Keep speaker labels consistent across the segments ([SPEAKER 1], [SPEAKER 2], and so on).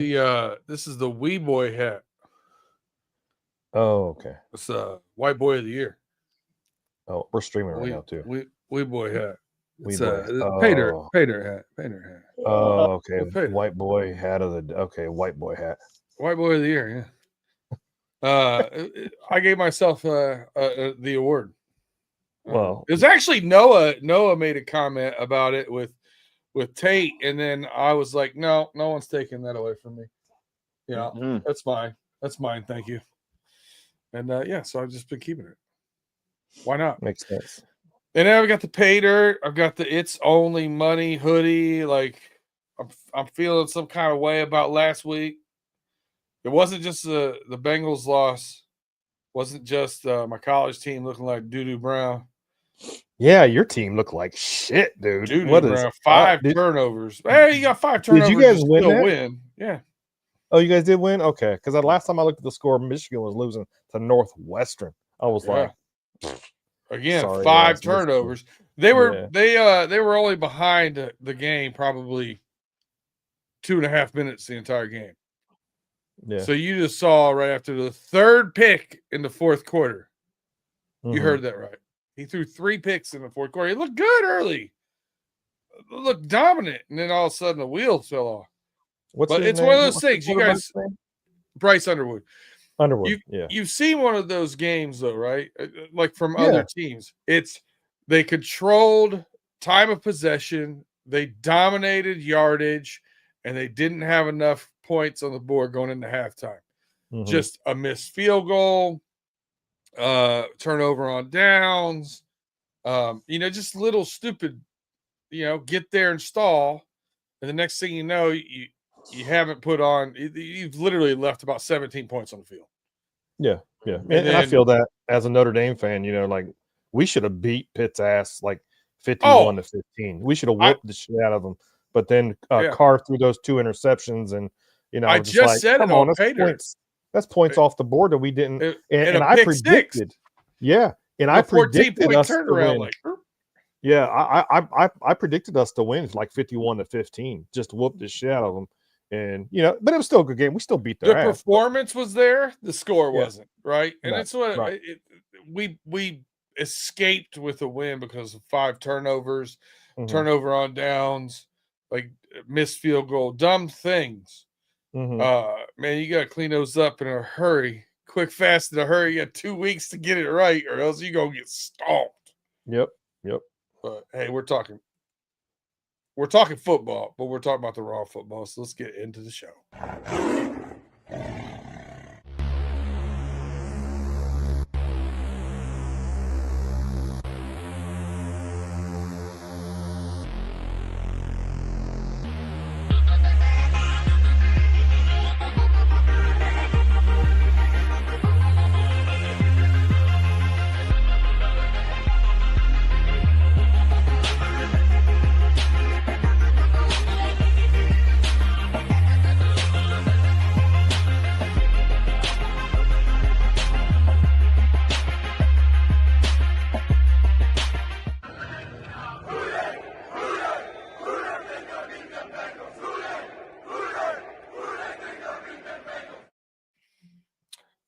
[SPEAKER 1] This is the Wee Boy hat.
[SPEAKER 2] Oh, okay.
[SPEAKER 1] It's White Boy of the Year.
[SPEAKER 2] Oh, we're streaming right
[SPEAKER 1] Wee
[SPEAKER 2] now too.
[SPEAKER 1] Wee Boy hat.
[SPEAKER 2] Wee
[SPEAKER 1] It's
[SPEAKER 2] boy.
[SPEAKER 1] Pater hat. Pater hat.
[SPEAKER 2] Oh, okay.
[SPEAKER 1] With Pater.
[SPEAKER 2] White boy hat of the. Okay, white boy hat.
[SPEAKER 1] White Boy of the Year. Yeah. I gave myself the award.
[SPEAKER 2] Well,
[SPEAKER 1] it was actually Noah. Noah made a comment about it with Tate, and then I was like, no one's taking that away from me. Yeah, that's mine. That's mine. Thank you. And so I've just been keeping it. Why not?
[SPEAKER 2] makes sense.
[SPEAKER 1] And then I've got the pay dirt. I've got the It's Only Money hoodie. Like I'm feeling some kind of way about last week. It wasn't just the Bengals loss. Wasn't just my college team looking like doo-doo brown.
[SPEAKER 2] Yeah, your team looked like shit, dude.
[SPEAKER 1] Doo-doo brown. Five turnovers. Hey, you got 5 turnovers.
[SPEAKER 2] Did you guys win that?
[SPEAKER 1] Win. Yeah.
[SPEAKER 2] Oh, you guys did win? Okay. Because the last time I looked at the score, Michigan was losing to Northwestern. I was like,
[SPEAKER 1] again,
[SPEAKER 2] sorry,
[SPEAKER 1] 5 turnovers. They were they were only behind the game probably 2.5 minutes the entire game.
[SPEAKER 2] Yeah.
[SPEAKER 1] So you just saw right after the 3rd pick in the 4th quarter. Mm-hmm. You heard that right. He threw 3 picks in the 4th quarter. He looked good early. Looked dominant, and then all of a sudden the wheels fell off. But it's one of those things. You guys, Bryce Underwood. You've seen one of those games though, right? Like from other teams. They controlled time of possession, they dominated yardage, and they didn't have enough points on the board going into halftime. Mm-hmm. Just a missed field goal, turnover on downs, just little stupid, get there and stall, and the next thing you know, you haven't put on. You've literally left about 17 points on the field.
[SPEAKER 2] Yeah. And I feel that as a Notre Dame fan, like we should have beat Pitt's ass like 51-15. We should have whooped the shit out of them. But then Carr threw those 2 interceptions, and
[SPEAKER 1] I just said it on Pater.
[SPEAKER 2] That's points off the board that we didn't. And I predicted. 6. Yeah, and I predicted us to win. I predicted us to win like 51-15. Just whoop the shit out of them. And but it was still a good game. We still beat their ass.
[SPEAKER 1] The performance was there. The score wasn't, right? And that's what we escaped with a win because of 5 turnovers, turnover on downs, like missed field goal, dumb things. Man, you got to clean those up in a hurry, quick, fast, in a hurry. You got 2 weeks to get it right, or else you gonna get stomped.
[SPEAKER 2] Yep.
[SPEAKER 1] But hey, we're talking football, but we're talking about the raw football. So let's get into the show.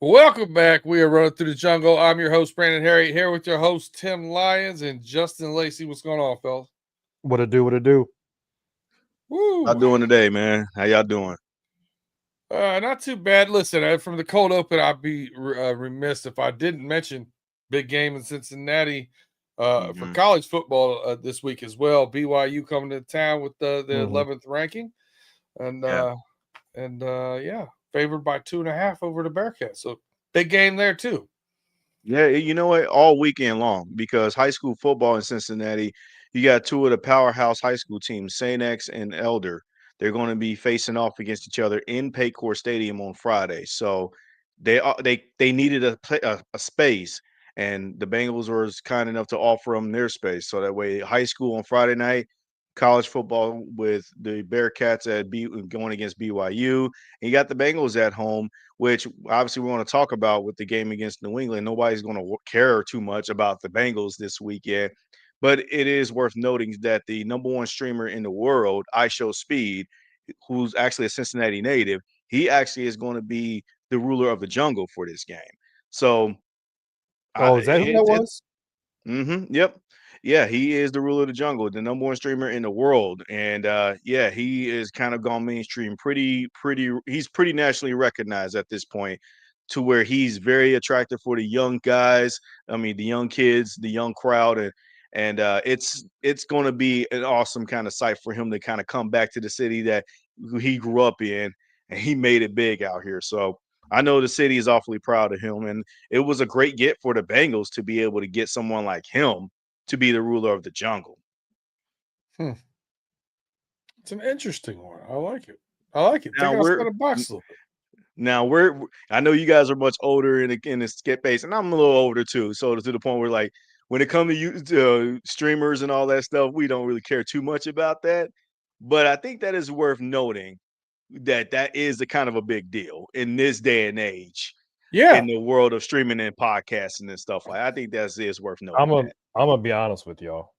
[SPEAKER 1] Welcome back. We are running through the jungle. I'm your host, Brandon Herriott, here with your host, Tim Lyons, and Justin Lacey. What's going on, fellas?
[SPEAKER 2] What it do?
[SPEAKER 3] Woo. How doing today, man? How y'all doing?
[SPEAKER 1] Not too bad. Listen, from the cold open, I'd be remiss if I didn't mention big game in Cincinnati for college football this week as well. BYU coming to town with the 11th ranking, and favored by 2.5 over the Bearcats. So big game there too.
[SPEAKER 3] Yeah, you know what? All weekend long, because high school football in Cincinnati, you got 2 of the powerhouse high school teams, St. X and Elder. They're going to be facing off against each other in Paycor Stadium on Friday. So they needed a space, and the Bengals were kind enough to offer them their space. So that way, high school on Friday night, college football with the Bearcats going against BYU. And you got the Bengals at home, which obviously we want to talk about with the game against New England. Nobody's going to care too much about the Bengals this weekend. But it is worth noting that the #1 streamer in the world, I Show Speed, who's actually a Cincinnati native, he actually is going to be the ruler of the jungle for this game. So,
[SPEAKER 2] is that who that was?
[SPEAKER 3] Yep. Yeah, he is the ruler of the jungle, the number one streamer in the world. And yeah, he is kind of gone mainstream he's pretty nationally recognized at this point, to where he's very attractive for the young guys. I mean, the young kids, the young crowd, and it's going to be an awesome kind of sight for him to kind of come back to the city that he grew up in, and he made it big out here. So I know the city is awfully proud of him, and it was a great get for the Bengals to be able to get someone like him to be the ruler of the jungle.
[SPEAKER 1] It's an interesting one. I like it. I like it. Now outside the box a little bit.
[SPEAKER 3] Now I know you guys are much older in the skip base, and I'm a little older too. So to the point where, like, when it comes to you streamers and all that stuff, we don't really care too much about that. But I think that is worth noting that is a kind of a big deal in this day and age.
[SPEAKER 1] Yeah,
[SPEAKER 3] in the world of streaming and podcasting and stuff like that. I think is worth noting.
[SPEAKER 2] I'm gonna be honest with y'all.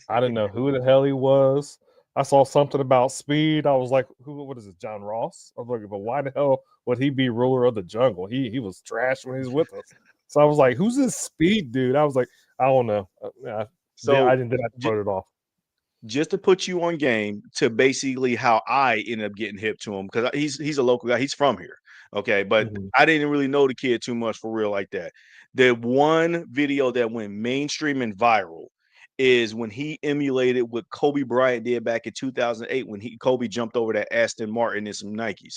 [SPEAKER 2] I didn't know who the hell he was. I saw something about Speed. I was like, what is it, John Ross? I was like, but why the hell would he be ruler of the jungle? He was trash when he was with us. So I was like, who's this Speed dude? I was like, I don't know. So I didn't have to put it off.
[SPEAKER 3] Just to put you on game to basically how I ended up getting hip to him, because he's a local guy. He's from here. Okay. But I didn't really know the kid too much for real like that. The one video that went mainstream and viral is when he emulated what Kobe Bryant did back in 2008 when Kobe jumped over that Aston Martin in some Nikes.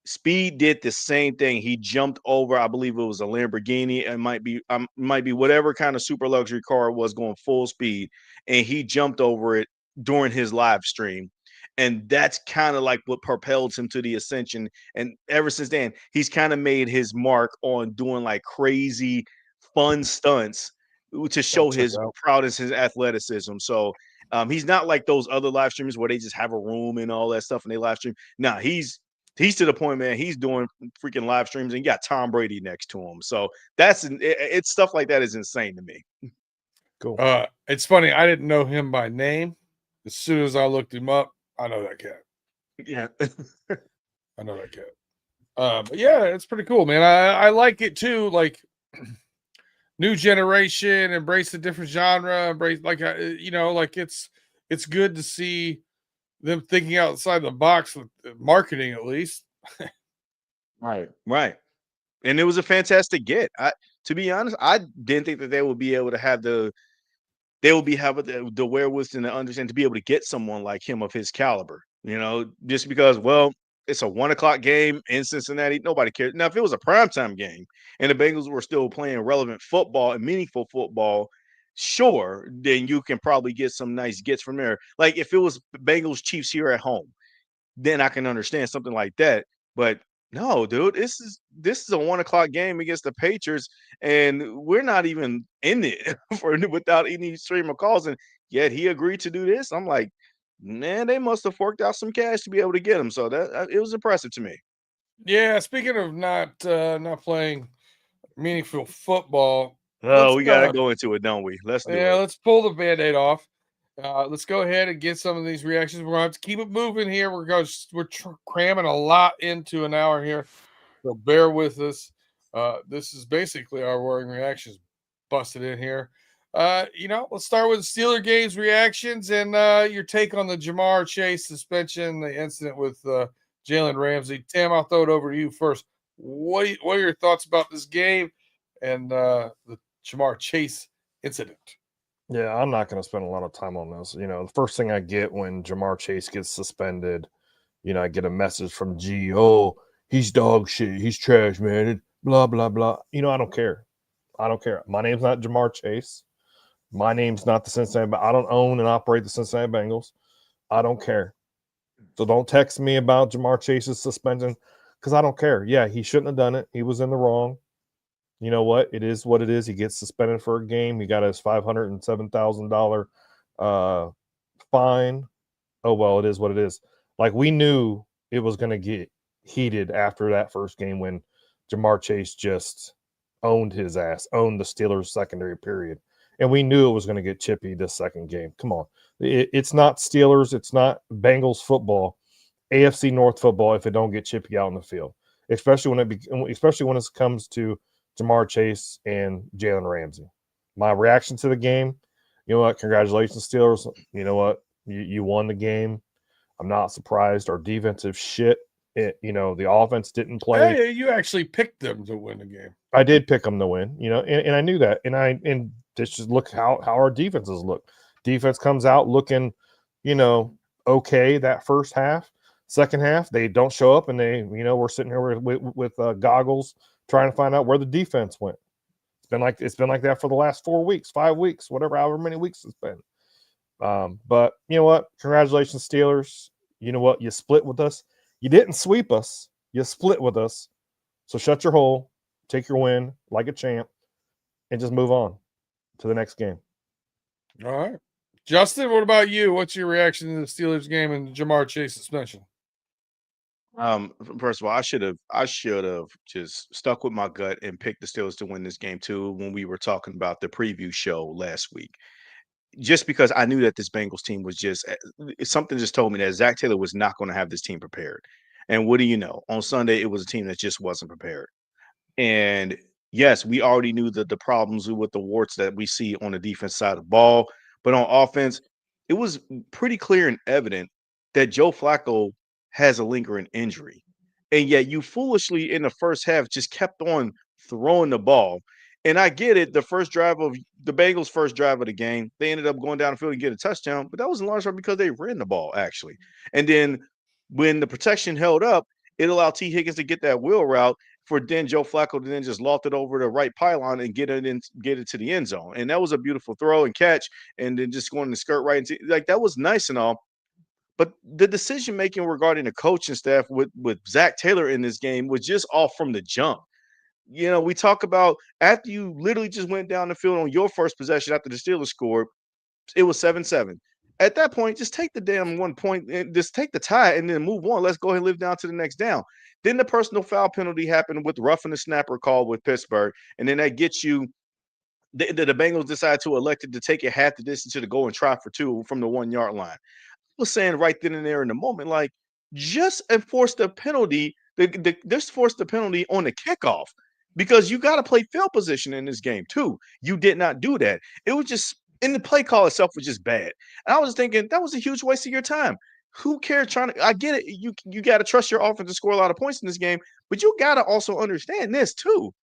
[SPEAKER 3] Speed did the same thing. He jumped over, I believe it was a Lamborghini. It might be whatever kind of super luxury car it was going full speed, and he jumped over it during his live stream. And that's kind of like what propelled him to the ascension. And ever since then, he's kind of made his mark on doing like crazy fun stunts to show his prowess, his athleticism. So he's not like those other live streamers where they just have a room and all that stuff and they live stream. Nah, he's to the point, man. He's doing freaking live streams and you got Tom Brady next to him. So it's stuff like that is insane to me.
[SPEAKER 2] Cool.
[SPEAKER 1] It's funny. I didn't know him by name. As soon as I looked him up, I know that cat.
[SPEAKER 3] Yeah.
[SPEAKER 1] I know that cat. But yeah, it's pretty cool, man. I like it too. Like new generation, embrace a different genre, embrace like it's good to see them thinking outside the box with marketing, at least.
[SPEAKER 3] Right. And it was a fantastic get. To be honest, I didn't think that they would be able to have the wherewithal and the understanding to be able to get someone like him of his caliber. Just because, well, it's a 1:00 game in Cincinnati. Nobody cares. Now, if it was a primetime game and the Bengals were still playing relevant football and meaningful football, sure, then you can probably get some nice gets from there. Like if it was Bengals Chiefs here at home, then I can understand something like that. But no, dude, this is a 1:00 game against the Patriots, and we're not even in it without any stream of calls. And yet he agreed to do this. I'm like, man, they must have forked out some cash to be able to get him. So that it was impressive to me.
[SPEAKER 1] Yeah, speaking of not playing meaningful football.
[SPEAKER 3] Oh, we gotta go into it, don't we? Let's do it.
[SPEAKER 1] Let's pull the Band-Aid off. Let's go ahead and get some of these reactions. We're gonna have to keep it moving here. We're cramming a lot into an hour here, so bear with us. This is basically our Roaring Reactions busted in here. Let's start with the Steeler games reactions and your take on the Ja'Marr Chase suspension, the incident with Jalen Ramsey. Tim, I'll throw it over to you first. What are your thoughts about this game and the Ja'Marr Chase incident?
[SPEAKER 2] Yeah, I'm not going to spend a lot of time on this. The first thing I get when Ja'Marr Chase gets suspended, I get a message from G, oh, he's dog shit. He's trash, man. Blah, blah, blah. I don't care. My name's not Ja'Marr Chase. My name's not the Cincinnati. I don't own and operate the Cincinnati Bengals. I don't care. So don't text me about Ja'Marr Chase's suspension because I don't care. Yeah, he shouldn't have done it. He was in the wrong. You know what? It is what it is. He gets suspended for a game. He got his $507,000 fine. Oh, well, it is what it is. Like, we knew it was going to get heated after that first game when Ja'Marr Chase just owned his ass, owned the Steelers secondary, period. and we knew it was going to get chippy this second game. Come on. It's not Steelers. It's not Bengals football, AFC North football if it don't get chippy out on the field, especially when it comes to Jamar Chase and Jalen Ramsey. My reaction to the game, you know what? Congratulations, Steelers. You know what? You won the game. I'm not surprised. Our defensive shit. The offense didn't play.
[SPEAKER 1] Hey, you actually picked them to win the game.
[SPEAKER 2] I did pick them to win, and I knew that. And just look how our defenses look. Defense comes out looking, okay that first half. Second half, they don't show up, and we're sitting here with goggles trying to find out where the defense went. It's been like that for the last 4 weeks, 5 weeks, however many weeks it's been. But you know what? Congratulations, Steelers. You know what? You split with us. You didn't sweep us. You split with us. So shut your hole, take your win like a champ, and just move on to the next game.
[SPEAKER 1] All right. Justin, what about you? What's your reaction to the Steelers game and Jamar Chase suspension?
[SPEAKER 3] First of all, I should have just stuck with my gut and picked the Steelers to win this game too when we were talking about the preview show last week. Just because I knew that this Bengals team was something just told me that Zach Taylor was not going to have this team prepared. And what do you know? On Sunday, it was a team that just wasn't prepared. And yes, we already knew the problems with the warts that we see on the defense side of the ball. But on offense, it was pretty clear and evident that Joe Flacco has a lingering injury. And yet you foolishly in the first half just kept on throwing the ball. And I get it, the Bengals' first drive of the game, they ended up going down the field and get a touchdown, but that was in large part because they ran the ball, actually. And then when the protection held up, it allowed T. Higgins to get that wheel route for then Joe Flacco to then just loft it over the right pylon and get it to the end zone. And that was a beautiful throw and catch, and then just going to skirt right into that was nice and all. But the decision making regarding the coaching staff with Zach Taylor in this game was just off from the jump. We talk about after you literally just went down the field on your first possession after the Steelers scored, it was 7-7. At that point, just take the damn 1 point and just take the tie and then move on. Let's go ahead and live down to the next down. Then the personal foul penalty happened with roughing the snapper call with Pittsburgh. And then that gets you the Bengals decide to elect to take it half the distance to the goal and try for 2 from the 1 yard line. I was saying right then and there in the moment, like, just enforce the penalty. Just force the penalty on the kickoff. Because you got to play field position in this game, too. You did not do that. It was just – and the play call itself was just bad. And I was thinking that was a huge waste of your time. Who cares I get it. You got to trust your offense to score a lot of points in this game, but you got to also understand this, too.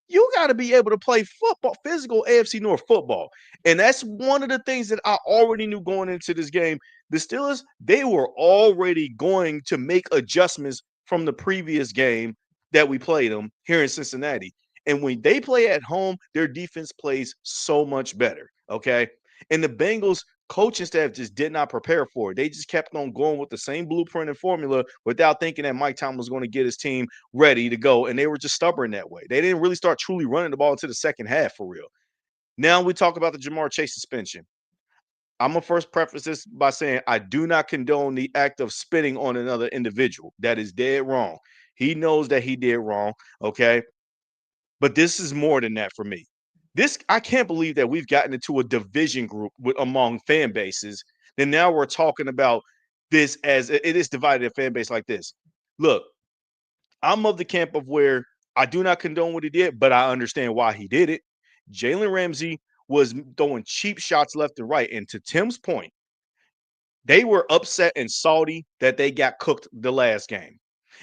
[SPEAKER 3] You got to be able to play football, physical AFC North football. And that's one of the things that I already knew going into this game. The Steelers, they were already going to make adjustments from the previous game that we played them here in Cincinnati. And when they play at home, their defense plays so much better, okay? And the Bengals coaching staff just did not prepare for it. They just kept on going with the same blueprint and formula without thinking that Mike Tomlin was going to get his team ready to go, and they were just stubborn that way. They didn't really start truly running the ball into the second half for real. Now we talk about the Jamar Chase suspension. I'm going to first preface this by saying I do not condone the act of spitting on another individual. That is dead wrong. He knows that he did wrong, okay? But this is more than that for me. I can't believe that we've gotten into a division group among fan bases. Then now we're talking about this as it is divided a fan base like this. Look, I'm of the camp of where I do not condone what he did, but I understand why he did it. Jalen Ramsey was throwing cheap shots left and right. And to Tim's point, they were upset and salty that they got cooked the last game.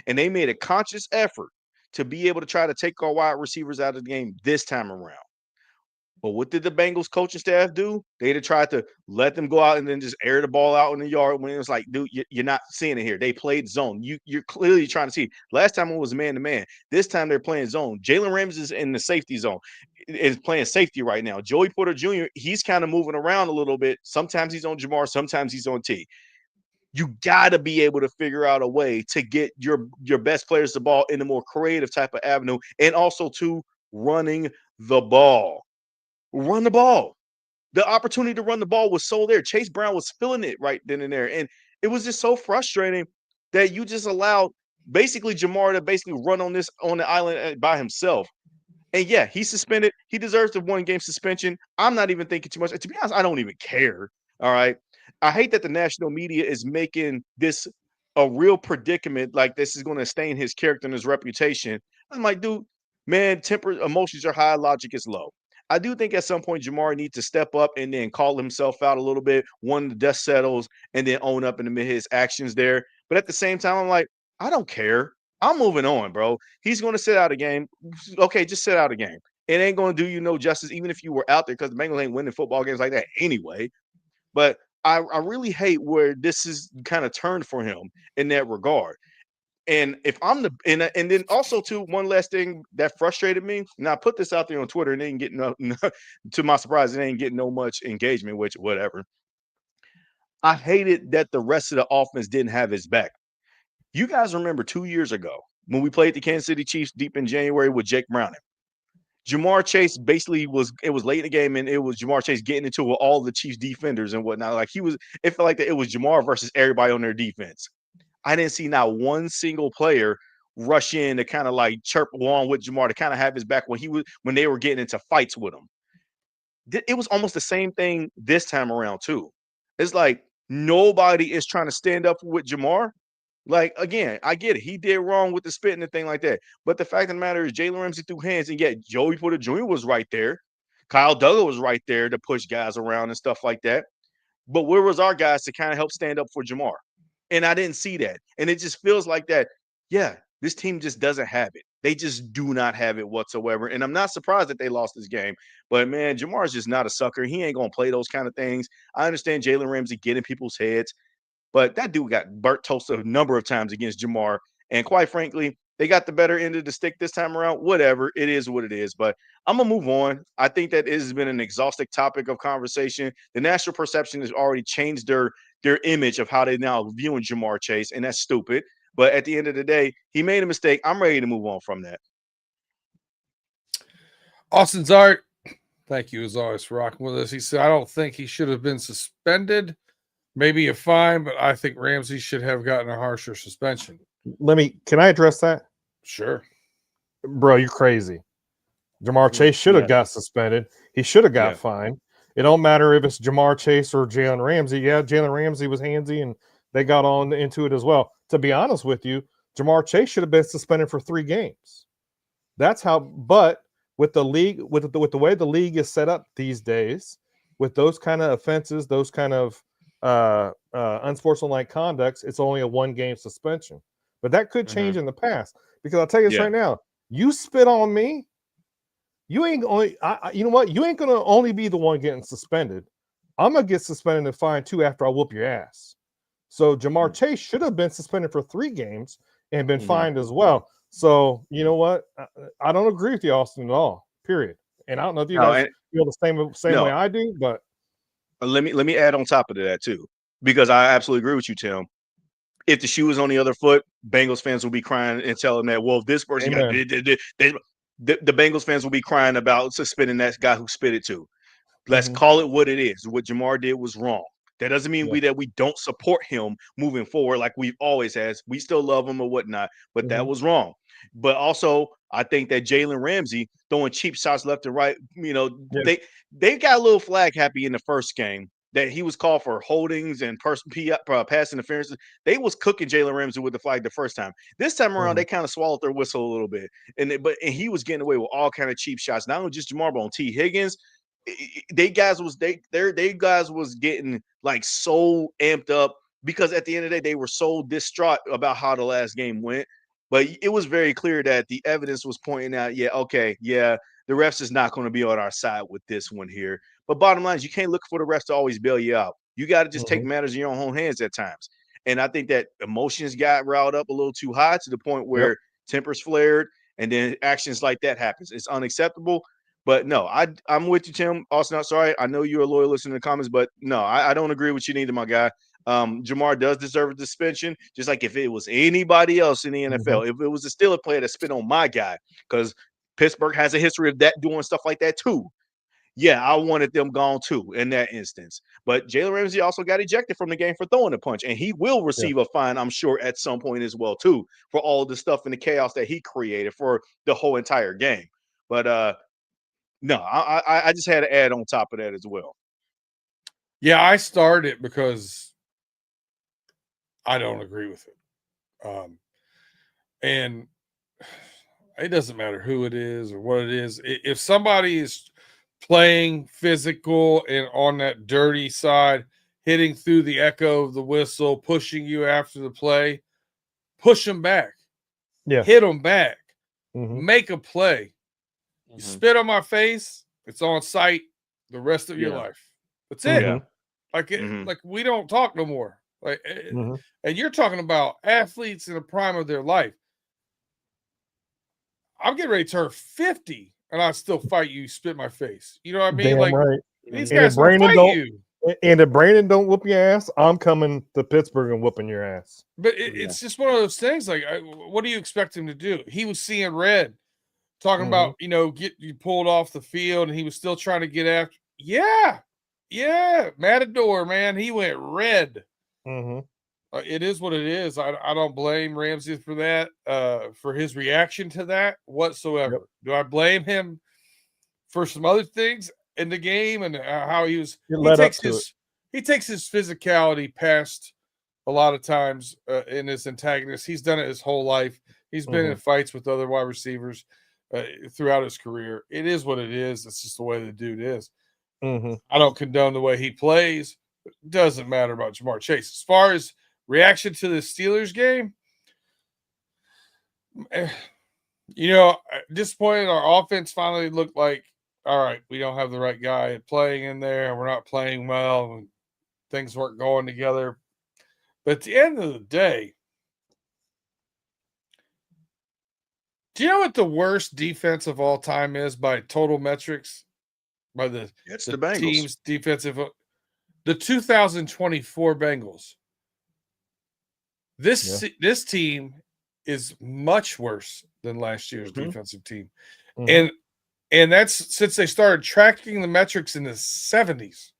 [SPEAKER 3] And they made a conscious effort to be able to try to take our wide receivers out of the game this time around. But what did the Bengals coaching staff do? They'd have tried to let them go out and then just air the ball out in the yard when it was like, dude, you're not seeing it here. They played zone. You're clearly trying to see. Last time it was man-to-man. This time they're playing zone. Jalen Ramsey is in the safety zone. Is playing safety right now. Joey Porter Jr., he's kind of moving around a little bit. Sometimes he's on Jamar. Sometimes he's on T. You got to be able to figure out a way to get your best players the ball in a more creative type of avenue, and also to running the ball. Run the ball. The opportunity to run the ball was so there. Chase Brown was feeling it right then and there. And it was just so frustrating that you just allowed basically Jamar to basically run on the island by himself. And yeah, he's suspended. He deserves the 1-game suspension. I'm not even thinking too much. To be honest, I don't even care. All right. I hate that the national media is making this a real predicament. Like this is going to stain his character and his reputation. I'm like, dude, man, emotions are high, logic is low. I do think at some point Jamar needs to step up and then call himself out a little bit, when the dust settles, and then own up and admit his actions there. But at the same time, I'm like, I don't care. I'm moving on, bro. He's going to sit out a game. Okay, just sit out a game. It ain't going to do you no justice, even if you were out there, because the Bengals ain't winning football games like that anyway. But I really hate where this is kind of turned for him in that regard. And if I'm the and then also too, one last thing that frustrated me. Now I put this out there on Twitter and it ain't getting to my surprise, it ain't getting no much engagement, which whatever. I hated that the rest of the offense didn't have his back. You guys remember 2 years ago when we played the Kansas City Chiefs deep in January with Jake Browning? Jamar Chase basically it was late in the game, and it was Jamar Chase getting into it with all the Chiefs defenders and whatnot. Like it felt like that it was Jamar versus everybody on their defense. I didn't see not one single player rush in to kind of like chirp along with Jamar to kind of have his back when they were getting into fights with him. It was almost the same thing this time around too. It's like nobody is trying to stand up with Jamar. Like, again, I get it. He did wrong with the spitting and thing like that. But the fact of the matter is Jalen Ramsey threw hands, and yet Joey Porter Jr. was right there. Kyle Duggar was right there to push guys around and stuff like that. But where was our guys to kind of help stand up for Jamar? And I didn't see that. And it just feels like that, yeah, this team just doesn't have it. They just do not have it whatsoever. And I'm not surprised that they lost this game. But, man, Jamar is just not a sucker. He ain't going to play those kind of things. I understand Jalen Ramsey getting people's heads. But that dude got burnt toast a number of times against Jamar. And quite frankly, they got the better end of the stick this time around. Whatever. It is what it is. But I'm going to move on. I think that it has been an exhaustive topic of conversation. The national perception has already changed their image of how they now viewing Jamar Chase, and that's stupid. But at the end of the day, he made a mistake. I'm ready to move on from that.
[SPEAKER 1] Austin's Art, thank you as always for rocking with us. He said, I don't think he should have been suspended. Maybe a fine, but I think Ramsey should have gotten a harsher suspension.
[SPEAKER 2] Can I address that?
[SPEAKER 1] Sure.
[SPEAKER 2] Bro, you're crazy. Jamar Chase should have got suspended. He should have got fined. It don't matter if it's Jamar Chase or Jalen Ramsey. Yeah, Jalen Ramsey was handsy, and they got on into it as well. To be honest with you, Jamar Chase should have been suspended for 3 games. That's how. But with the league, with the way the league is set up these days, with those kind of offenses, those kind of unsportsmanlike conducts, it's only a 1-game suspension. But that could change in the past, because I'll tell you this right now: you spit on me, you ain't only. You know what? You ain't gonna only be the one getting suspended. I'm gonna get suspended and fined too after I whoop your ass. So Jamar Chase should have been suspended for 3 games and been fined as well. So you know what? I don't agree with you, Austin, at all. Period. And I don't know if you guys feel the same way I do, but
[SPEAKER 3] let me add on top of that too, because I absolutely agree with you, Tim. If the shoe was on the other foot, Bengals fans will be crying and telling that, well, if this person got the Bengals fans will be crying about suspending that guy who spit it too. Let's call it what it is. What Jamar did was wrong. That doesn't mean we don't support him moving forward like we've always had. We still love him or whatnot, but that was wrong. But also, I think that Jalen Ramsey throwing cheap shots left and right, they got a little flag happy in the first game that he was called for holdings and pass interference. They was cooking Jalen Ramsey with the flag the first time. This time around, they kind of swallowed their whistle a little bit, and he was getting away with all kind of cheap shots. Not only just Jamar, but on T. Higgins. They guys was getting like so amped up, because at the end of the day, they were so distraught about how the last game went. But it was very clear that the evidence was pointing out, the refs is not going to be on our side with this one here. But bottom line is, you can't look for the refs to always bail you out. You got to just take matters in your own hands at times. And I think that emotions got riled up a little too high, to the point where tempers flared, and then actions like that happens. It's unacceptable. But no, I'm with you, Tim. Austin, I'm sorry. I know you're a loyal listener to the comments, but no, I don't agree with you neither, my guy. Jamar does deserve a suspension, just like if it was anybody else in the NFL. If it was a Steelers player that spit on my guy, because Pittsburgh has a history of that, doing stuff like that too. Yeah, I wanted them gone too in that instance. But Jalen Ramsey also got ejected from the game for throwing a punch, and he will receive a fine, I'm sure, at some point as well too, for all the stuff and the chaos that he created for the whole entire game. But no, I just had to add on top of that as well.
[SPEAKER 1] Yeah, I started because I don't agree with it. And it doesn't matter who it is or what it is. If somebody is playing physical and on that dirty side, hitting through the echo of the whistle, pushing you after the play, push them back.
[SPEAKER 2] Yeah.
[SPEAKER 1] Hit them back.
[SPEAKER 2] Mm-hmm.
[SPEAKER 1] Make a play. You spit on my face, it's on sight the rest of your life. That's it.
[SPEAKER 3] Yeah.
[SPEAKER 1] Like we don't talk no more. Like, and you're talking about athletes in the prime of their life. I'm getting ready to turn 50, and I still fight you. Spit my face. You know what I mean?
[SPEAKER 2] Damn
[SPEAKER 1] like
[SPEAKER 2] right.
[SPEAKER 1] these guys will fight you.
[SPEAKER 2] And if Brandon don't whoop your ass, I'm coming to Pittsburgh and whooping your ass.
[SPEAKER 1] But it's just one of those things. Like, what do you expect him to do? He was seeing red, talking about get you pulled off the field, and he was still trying to get after. Yeah, Matador, man, he went red. It is what it is. I don't blame Ramsey for that, for his reaction to that whatsoever. Yep. Do I blame him for some other things in the game and how he was? He takes his physicality past a lot of times in his antagonist. He's done it his whole life. He's been in fights with other wide receivers throughout his career. It is what it is. It's just the way the dude is. I don't condone the way he plays. It doesn't matter about Jamar Chase. As far as reaction to the Steelers game, disappointed. Our offense finally looked like, all right, we don't have the right guy playing in there. We're not playing well. And things weren't going together. But at the end of the day, do you know what the worst defense of all time is by total metrics? By the
[SPEAKER 3] Bengals.
[SPEAKER 1] Team's defensive, the 2024 Bengals. This team is much worse than last year's defensive team, and that's since they started tracking the metrics in the 70s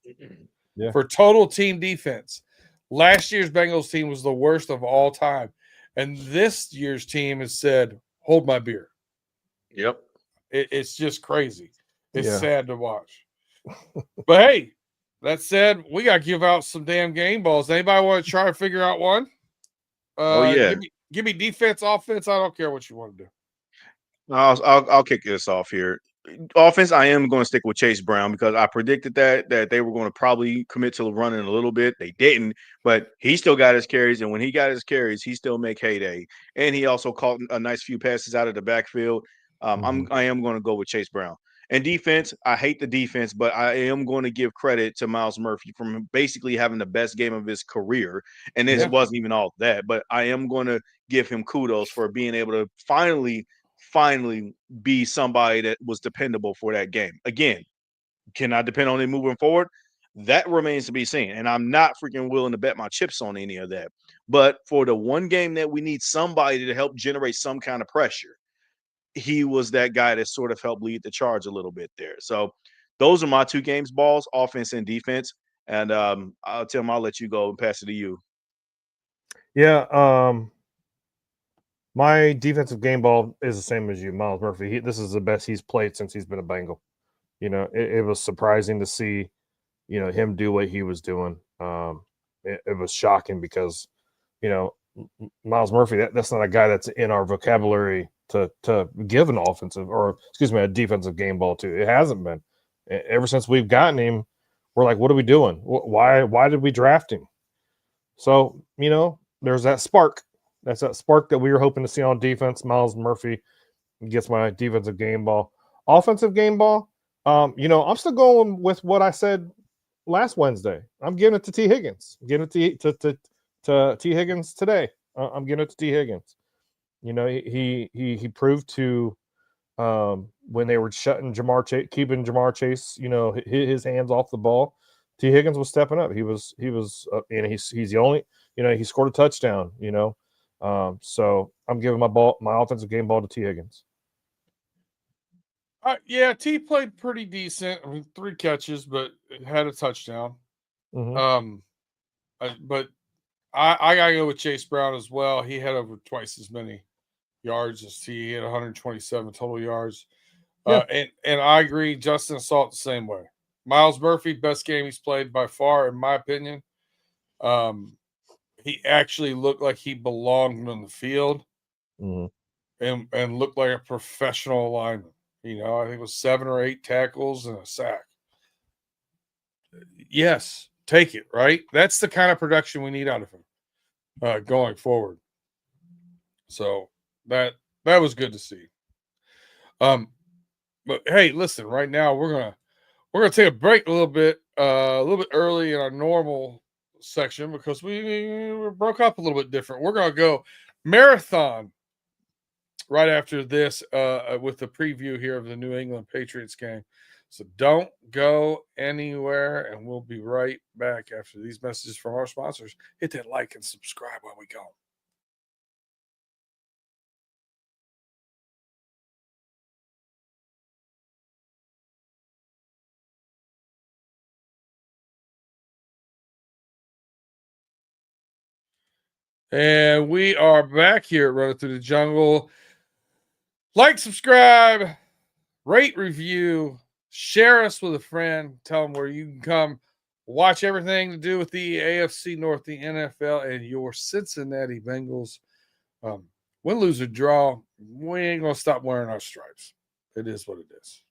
[SPEAKER 1] for total team defense. Last year's Bengals team was the worst of all time, and this year's team has said, "Hold my beer."
[SPEAKER 3] Yep,
[SPEAKER 1] it's just crazy. It's sad to watch. But hey, that said, we got to give out some damn game balls. Anybody want to try to figure out one? Give me defense, offense. I don't care what you want to do.
[SPEAKER 3] I'll kick this off here. Offense, I am going to stick with Chase Brown because I predicted that they were going to probably commit to running a little bit. They didn't, but he still got his carries, and when he got his carries, he still make heyday. And he also caught a nice few passes out of the backfield. I am going to go with Chase Brown. And defense, I hate the defense, but I am going to give credit to Myles Murphy from basically having the best game of his career. And this wasn't even all that, but I am going to give him kudos for being able to finally be somebody that was dependable for that game. Again, can I depend on him moving forward? That remains to be seen. And I'm not freaking willing to bet my chips on any of that. But for the one game that we need somebody to help generate some kind of pressure, he was that guy that sort of helped lead the charge a little bit there. So those are my two games balls, offense and defense. And Tim, I'll let you go and pass it to you.
[SPEAKER 2] Yeah. My defensive game ball is the same as you, Myles Murphy. This is the best he's played since he's been a Bengal. It was surprising to see, him do what he was doing. It was shocking because, Myles Murphy, that's not a guy that's in our vocabulary to give an offensive a defensive game ball to. It hasn't been. Ever since we've gotten him, we're like, what are we doing? Why did we draft him? So, there's that spark. That's that spark that we were hoping to see on defense. Myles Murphy gets my defensive game ball. Offensive game ball, I'm still going with what I said last Wednesday. I'm giving it to T. Higgins. I'm giving it to T. Higgins today. I'm giving it to T. Higgins. He proved to when they were shutting Jamar Chase, keeping Jamar Chase, his hands off the ball. T. Higgins was stepping up. He was, and he's the only, he scored a touchdown. So I'm giving my offensive game ball to T. Higgins.
[SPEAKER 1] T played pretty decent. I mean, 3 catches, but had a touchdown. But I gotta go with Chase Brown as well. He had over twice as many yards as T. He had 127 total yards. And I agree. Justin Salt the same way. Miles Murphy, best game he's played by far, in my opinion. He actually looked like he belonged on the field, and looked like a professional lineman. You know, I think it was 7 or 8 tackles and a sack. Yes, take it, right? That's the kind of production we need out of him going forward. So that was good to see. But hey, listen, right now we're gonna take a break a little bit early in our normal section because we broke up a little bit different. We're gonna go marathon right after this with the preview here of the New England Patriots game. So don't go anywhere, and we'll be right back after these messages from our sponsors. Hit that like and subscribe while we go. And we are back here at Running Through the Jungle. Like, subscribe, rate, review, share us with a friend. Tell them where you can come watch everything to do with the AFC North, the NFL, and your Cincinnati Bengals. Win, lose, or draw, we ain't going to stop wearing our stripes. It is what it is.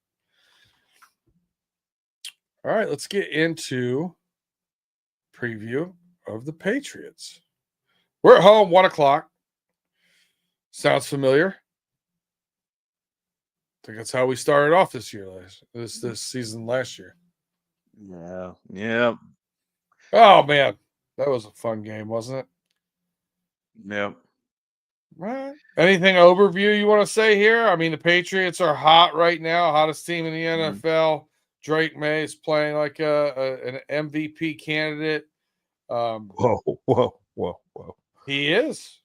[SPEAKER 1] All right, let's get into preview of the Patriots. We're at home, 1 o'clock. Sounds familiar? I think that's how we started off this year, this season last year.
[SPEAKER 3] Yeah.
[SPEAKER 1] Oh, man. That was a fun game, wasn't it?
[SPEAKER 3] Yeah.
[SPEAKER 1] Right. Anything overview you want to say here? I mean, the Patriots are hot right now, hottest team in the NFL. Drake May is playing like an MVP candidate.
[SPEAKER 2] Whoa.
[SPEAKER 1] He is.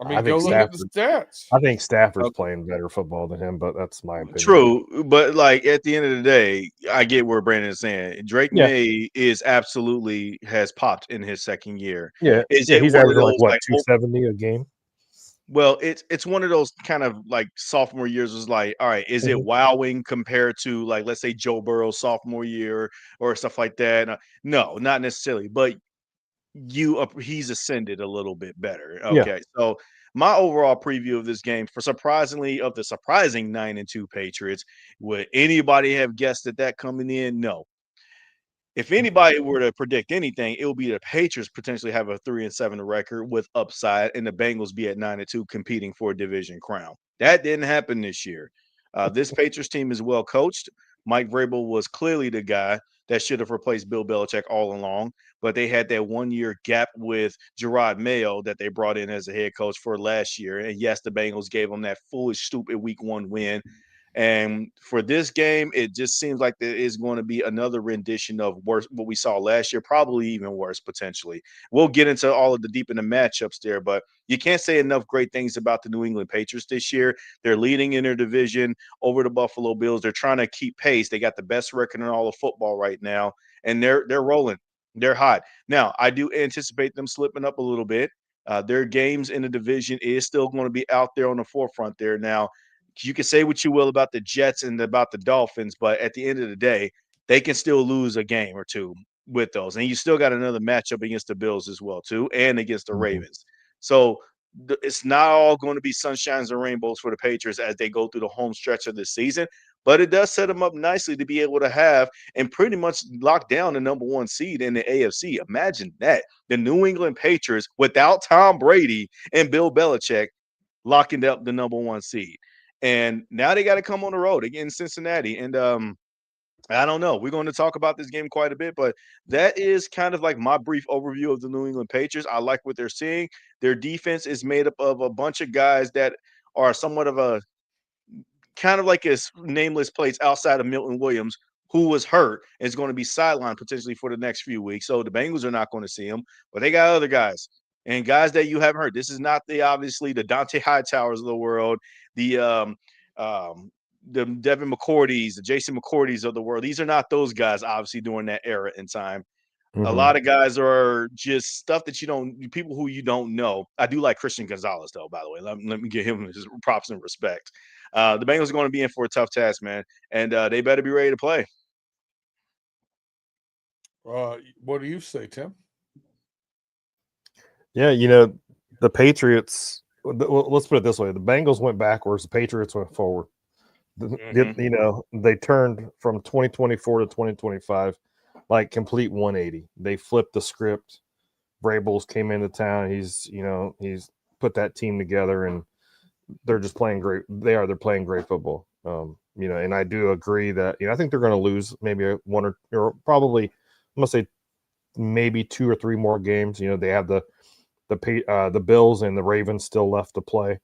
[SPEAKER 1] I mean, go look at the stats.
[SPEAKER 2] I think Stafford's playing better football than him, but that's my opinion.
[SPEAKER 3] True, but like at the end of the day, I get where Brandon is saying. Drake May is absolutely has popped in his second year.
[SPEAKER 2] Yeah, he's averaging like 270 a game.
[SPEAKER 3] Well, it's one of those kind of like sophomore years was like, all right, is it wowing compared to like let's say Joe Burrow's sophomore year or stuff like that? No, not necessarily, but he's ascended a little bit better. Okay, so my overall preview of this game for the surprising 9-2 Patriots, would anybody have guessed that coming in? No. If anybody were to predict anything, it would be the Patriots potentially have a 3-7 record with upside, and the Bengals be at 9-2 competing for a division crown. That didn't happen this year. This Patriots team is well coached. Mike Vrabel was clearly the guy that should have replaced Bill Belichick all along, but they had that 1-year gap with Gerard Mayo that they brought in as a head coach for last year. And yes, the Bengals gave them that foolish, stupid week 1 win. And for this game, it just seems like there is going to be another rendition of worse what we saw last year, probably even worse potentially. We'll get into all of the deep in the matchups there, but you can't say enough great things about the New England Patriots this year. They're leading in their division over the Buffalo Bills. They're trying to keep pace. They got the best record in all of football right now, and they're rolling. They're hot. Now, I do anticipate them slipping up a little bit. Their games in the division is still going to be out there on the forefront there. Now, you can say what you will about the Jets and about the Dolphins, but at the end of the day, they can still lose a game or two with those. And you still got another matchup against the Bills as well, too, and against the Ravens. So it's not all going to be sunshines and rainbows for the Patriots as they go through the home stretch of this season, but it does set them up nicely to be able to have and pretty much lock down the number 1 seed in the AFC. Imagine that. The New England Patriots without Tom Brady and Bill Belichick locking up the number 1 seed. And now they got to come on the road again in Cincinnati. And I don't know. We're going to talk about this game quite a bit, but that is kind of like my brief overview of the New England Patriots. I like what they're seeing. Their defense is made up of a bunch of guys that are somewhat of a kind of like his nameless plates outside of Milton Williams, who was hurt and is going to be sidelined potentially for the next few weeks. So the Bengals are not going to see him, but they got other guys. And guys that you haven't heard. This is not obviously the Dante Hightowers of the world, the Devin McCourties, the Jason McCourties of the world. These are not those guys, obviously, during that era in time. A lot of guys are just stuff that people who you don't know. I do like Christian Gonzalez, though, by the way. Let me give him his props and respect. The Bengals are going to be in for a tough task, man, and they better be ready to play.
[SPEAKER 1] What do you say, Tim?
[SPEAKER 2] Yeah, the Patriots, let's put it this way. The Bengals went backwards. The Patriots went forward. They turned from 2024 to 2025, like complete 180. They flipped the script. Vrabel's came into town. He's put that team together, and they're just playing great. They're playing great football. And I do agree that I think they're going to lose maybe one or probably I'm going to say maybe 2 or 3 more games. They have the Bills and the Ravens still left to play.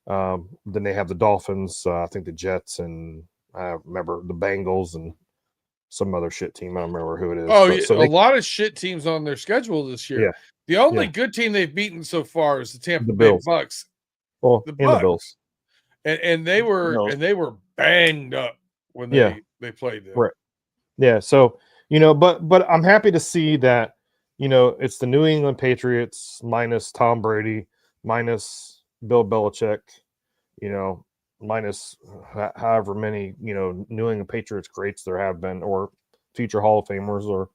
[SPEAKER 2] Then they have the Dolphins, I think the Jets, and I remember the Bengals and some other shit team. I don't remember who it is.
[SPEAKER 1] Oh, a lot of shit teams on their schedule this year.
[SPEAKER 2] Yeah.
[SPEAKER 1] The only good team they've beaten so far is the Tampa Bay Bucks.
[SPEAKER 2] Well, the Bills.
[SPEAKER 1] And they were banged up when they played them.
[SPEAKER 2] Right. Yeah. So, but I'm happy to see that, it's the New England Patriots minus Tom Brady, minus Bill Belichick, minus however many, New England Patriots greats there have been, or future Hall of Famers, or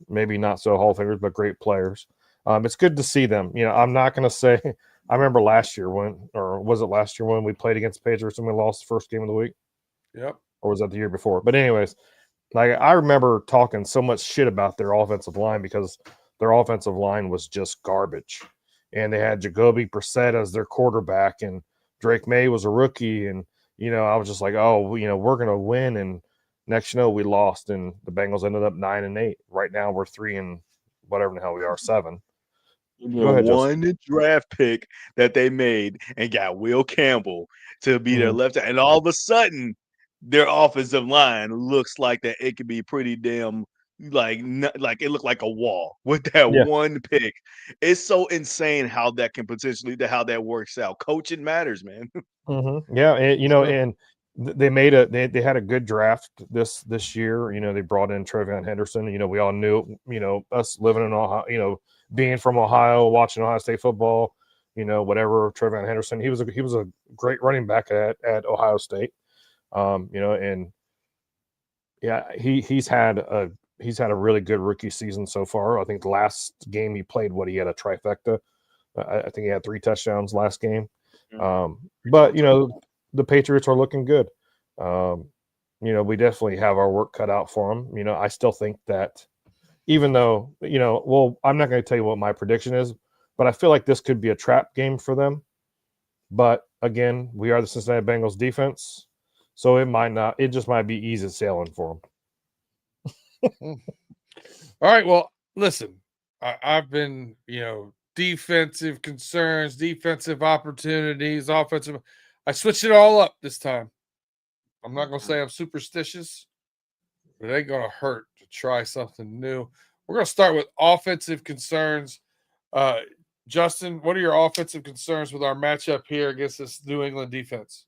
[SPEAKER 2] maybe not so Hall of Famers, but great players. It's good to see them. I'm not going to say, I remember last year when we played against the Patriots and we lost the first game of the week?
[SPEAKER 1] Yep.
[SPEAKER 2] Or was that the year before? But anyways, like I remember talking so much shit about their offensive line because their offensive line was just garbage. And they had Jacoby Brissett as their quarterback, and Drake May was a rookie. And, I was just like, oh, we're going to win. And next, we lost, and the Bengals ended up 9-8. Right now we're 3 and whatever the hell we are, 7.
[SPEAKER 3] Go ahead, one draft pick that they made and got Will Campbell to be their left, and all of a sudden their offensive line looks like that it could be pretty damn like it looked like a wall with that one pick. It's so insane how that works out. Coaching matters, man.
[SPEAKER 2] Yeah, and they had a good draft this year. They brought in TreVeyon Henderson. We all knew, us living in Ohio, being from Ohio, watching Ohio State football, whatever. TreVeyon Henderson, he was a great running back at Ohio State. And yeah, he's had a really good rookie season so far. I think the last game he played, he had a trifecta. I think he had 3 touchdowns last game. But the Patriots are looking good. We definitely have our work cut out for them. I still think that even though, I'm not going to tell you what my prediction is, but I feel like this could be a trap game for them. But again, we are the Cincinnati Bengals defense, so it just might be easy sailing for them.
[SPEAKER 1] All right. Well, listen, I've been, defensive concerns, defensive opportunities, offensive. I switched it all up this time. I'm not going to say I'm superstitious, but it ain't going to hurt to try something new. We're going to start with offensive concerns. Justin, what are your offensive concerns with our matchup here against this New England defense?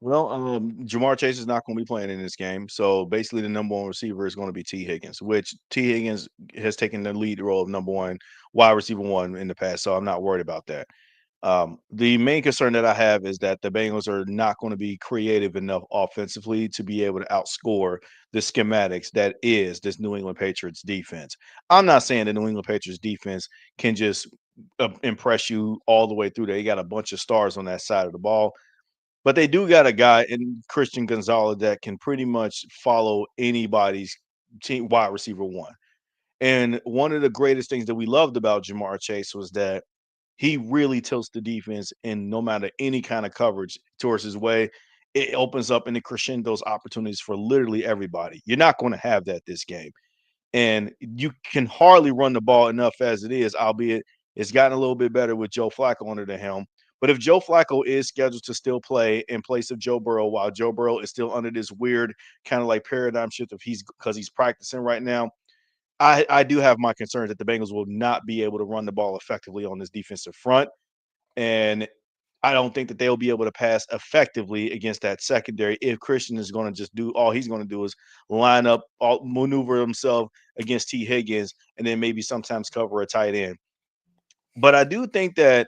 [SPEAKER 3] Well, Jamar Chase is not going to be playing in this game. So basically the number 1 receiver is going to be T. Higgins, which T. Higgins has taken the lead role of number 1 wide receiver 1 in the past. So I'm not worried about that. The main concern that I have is that the Bengals are not going to be creative enough offensively to be able to outscore the schematics that is this New England Patriots defense. I'm not saying the New England Patriots defense can just impress you all the way through there. You got a bunch of stars on that side of the ball. But they do got a guy in Christian Gonzalez that can pretty much follow anybody's team wide receiver 1. And one of the greatest things that we loved about Jamar Chase was that he really tilts the defense, and no matter any kind of coverage towards his way, it opens up and it crescendos opportunities for literally everybody. You're not going to have that this game. And you can hardly run the ball enough as it is, albeit it's gotten a little bit better with Joe Flacco under the helm. But if Joe Flacco is scheduled to still play in place of Joe Burrow, while Joe Burrow is still under this weird kind of like paradigm shift because he's practicing right now, I do have my concerns that the Bengals will not be able to run the ball effectively on this defensive front. And I don't think that they'll be able to pass effectively against that secondary if Christian is going to just do all he's going to do is line up, maneuver himself against T. Higgins, and then maybe sometimes cover a tight end. But I do think that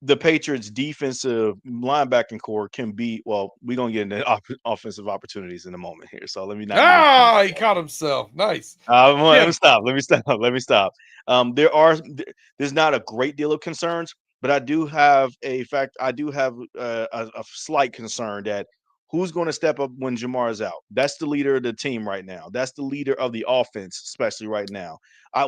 [SPEAKER 3] the Patriots' defensive linebacking core can be, well, we're going to get into offensive opportunities in a moment here. So let me not.
[SPEAKER 1] He caught himself. Nice.
[SPEAKER 3] Let me stop. There's not a great deal of concerns, but I do have a slight concern that who's going to step up when Jamar is out. That's the leader of the team right now. That's the leader of the offense, especially right now.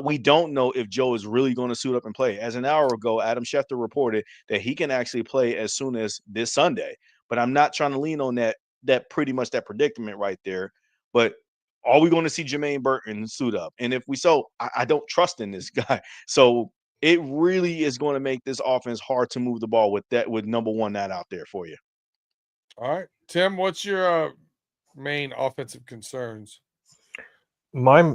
[SPEAKER 3] We don't know if Joe is really going to suit up and play. As an hour ago, Adam Schefter reported that he can actually play as soon as this Sunday, but I'm not trying to lean on that pretty much that predicament right there. But are we going to see Jermaine Burton suit up? And if we I don't trust in this guy. So it really is going to make this offense hard to move the ball with number one not out there for you.
[SPEAKER 1] All right. Tim, what's your main offensive concerns?
[SPEAKER 2] My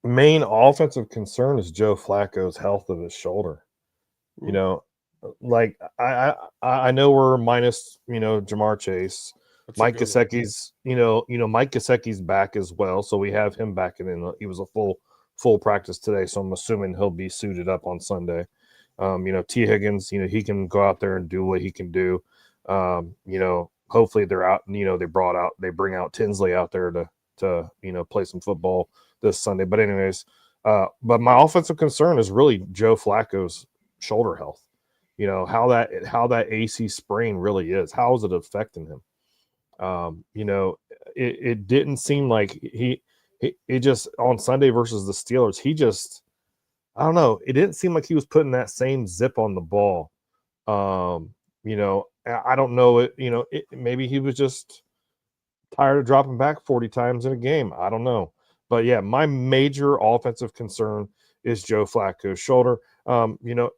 [SPEAKER 2] main offensive concern is Joe Flacco's health of his shoulder. Ooh. You know, like I know we're minus, Jamar Chase. Mike Gesicki's, Mike Gesicki's back as well, so we have him back in. He was a full practice today, so I'm assuming he'll be suited up on Sunday. T. Higgins, he can go out there and do what he can do. Hopefully they're out. They bring out Tinsley out there to play some football this Sunday. But anyways, but my offensive concern is really Joe Flacco's shoulder health. How that AC sprain really is. How is it affecting him? It didn't seem like he just on Sunday versus the Steelers, I don't know. It didn't seem like he was putting that same zip on the ball. I don't know maybe he was just tired of dropping back 40 times in a game. I don't know. But yeah, my major offensive concern is Joe Flacco's shoulder.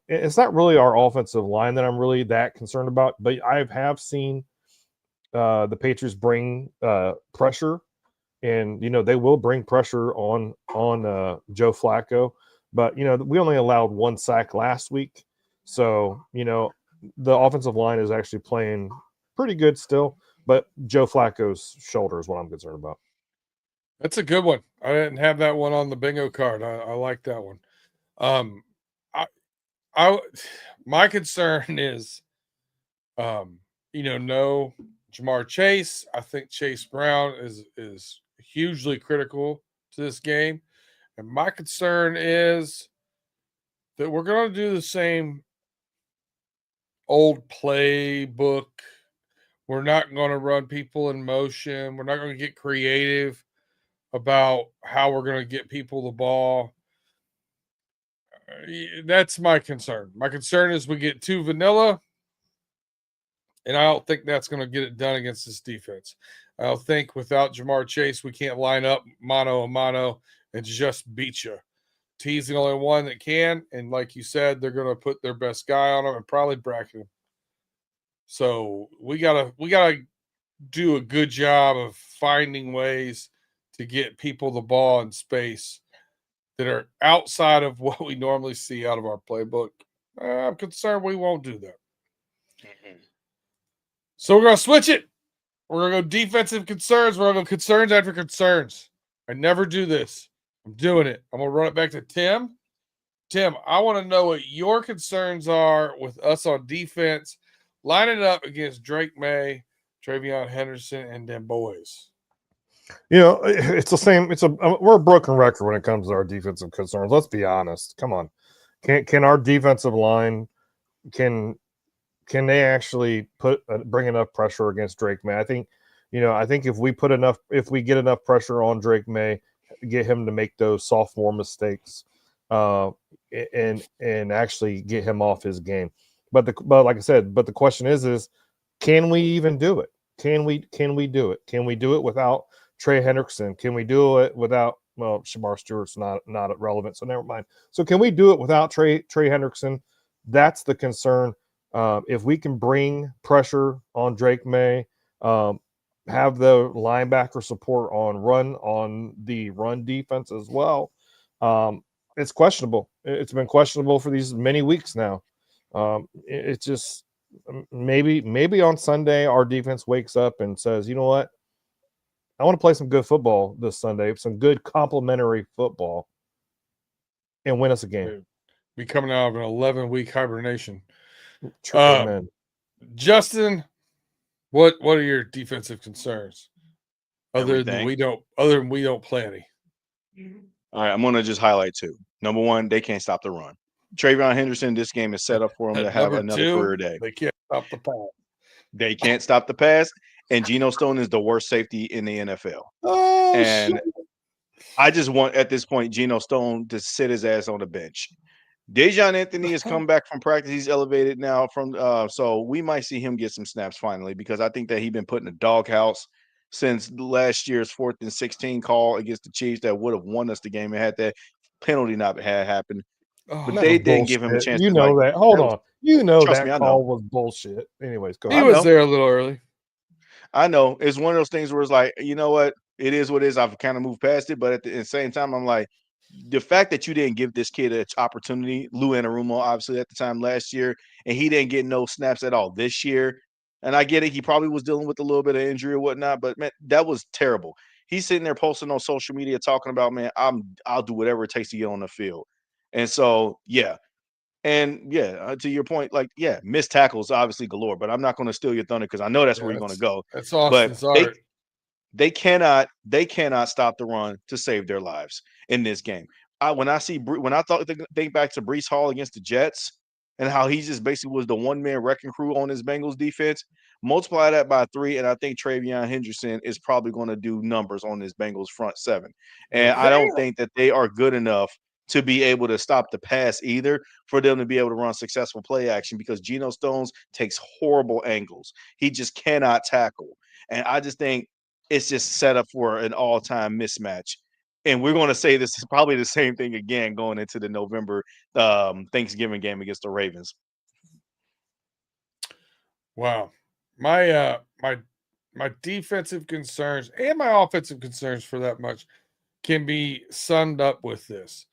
[SPEAKER 2] It's not really our offensive line that I'm really that concerned about, but I have seen the Patriots bring pressure, and they will bring pressure on Joe Flacco. But we only allowed 1 sack last week, so the offensive line is actually playing pretty good still. But Joe Flacco's shoulder is what I'm concerned about.
[SPEAKER 1] That's a good one. I didn't have that one on the bingo card. I like that one. My concern is, no Jamar Chase. I think Chase Brown is hugely critical to this game. And my concern is that we're going to do the same old playbook. We're not going to run people in motion. We're not going to get creative about how we're going to get people the ball. That's my concern. My concern is we get too vanilla, and I don't think that's going to get it done against this defense. I don't think without Jamar Chase, we can't line up mano a mano and just beat you. T's the only one that can, and like you said, they're going to put their best guy on him and probably bracket him. So we gotta do a good job of finding ways to get people the ball in space that are outside of what we normally see out of our playbook. I'm concerned we won't do that. Mm-hmm. So we're going to switch it. We're going to go defensive concerns. We're going to go concerns after concerns. I never do this. I'm doing it. I'm going to run it back to Tim. Tim, I want to know what your concerns are with us on defense. Line it up against Drake May, Travion Henderson, and them boys.
[SPEAKER 2] It's the same. We're a broken record when it comes to our defensive concerns. Let's be honest. Come on, can our defensive line can they actually bring enough pressure against Drake May? I think if we get enough pressure on Drake May, get him to make those sophomore mistakes, and actually get him off his game. But like I said, the question is can we even do it? Can we do it? Can we do it without Trey Hendrickson? Can we do it without Shamar Stewart's not relevant, so never mind. So can we do it without Trey Hendrickson? That's the concern. If we can bring pressure on Drake May, have the linebacker support on the run defense as well, it's questionable. It's been questionable for these many weeks now. It's just maybe on Sunday our defense wakes up and says, you know what, I want to play some good football this Sunday, some good complimentary football, and win us a game.
[SPEAKER 1] Be coming out of an 11-week hibernation.
[SPEAKER 2] Amen.
[SPEAKER 1] Justin, what are your defensive concerns? Other than we don't play any.
[SPEAKER 3] All right, I'm gonna just highlight two. Number one, they can't stop the run. Travion Henderson, this game is set up for him to have another career day.
[SPEAKER 1] They can't stop the pass.
[SPEAKER 3] They can't stop the pass, and Geno Stone is the worst safety in the NFL.
[SPEAKER 1] Oh,
[SPEAKER 3] and
[SPEAKER 1] shit.
[SPEAKER 3] I just want at this point Geno Stone to sit his ass on the bench. Dejon Anthony has come back from practice. He's elevated now from so we might see him get some snaps finally, because I think that he's been put in a doghouse since last year's 4th and 16 call against the Chiefs that would have won us the game and had that penalty not had happened. But they didn't give him a chance.
[SPEAKER 2] You know that. Hold on. You know that call was bullshit. Anyways, go ahead.
[SPEAKER 1] He was there a little early.
[SPEAKER 3] I know. It's one of those things where it's like, you know what? It is what it is. I've kind of moved past it. But at the same time, I'm like, the fact that you didn't give this kid an opportunity, Lou Anarumo, obviously at the time last year, and he didn't get no snaps at all this year. And I get it. He probably was dealing with a little bit of injury or whatnot. But, man, that was terrible. He's sitting there posting on social media talking about, man, I'll do whatever it takes to get on the field. And so, yeah. And to your point, like, missed tackles obviously galore, but I'm not going to steal your thunder because I know that's where you're going to go.
[SPEAKER 1] That's Austin's art.
[SPEAKER 3] They cannot stop the run to save their lives in this game. When I think back to Breece Hall against the Jets and how he just basically was the one-man wrecking crew on his Bengals defense, multiply that by 3, and I think Travion Henderson is probably going to do numbers on this Bengals front 7. And I don't think that they are good enough to be able to stop the pass either for them to be able to run successful play action, because Geno Stones takes horrible angles. He just cannot tackle. And I just think it's just set up for an all-time mismatch. And we're going to say this is probably the same thing again going into the November Thanksgiving game against the Ravens.
[SPEAKER 1] Wow. My defensive concerns and my offensive concerns, for that much, can be summed up with this.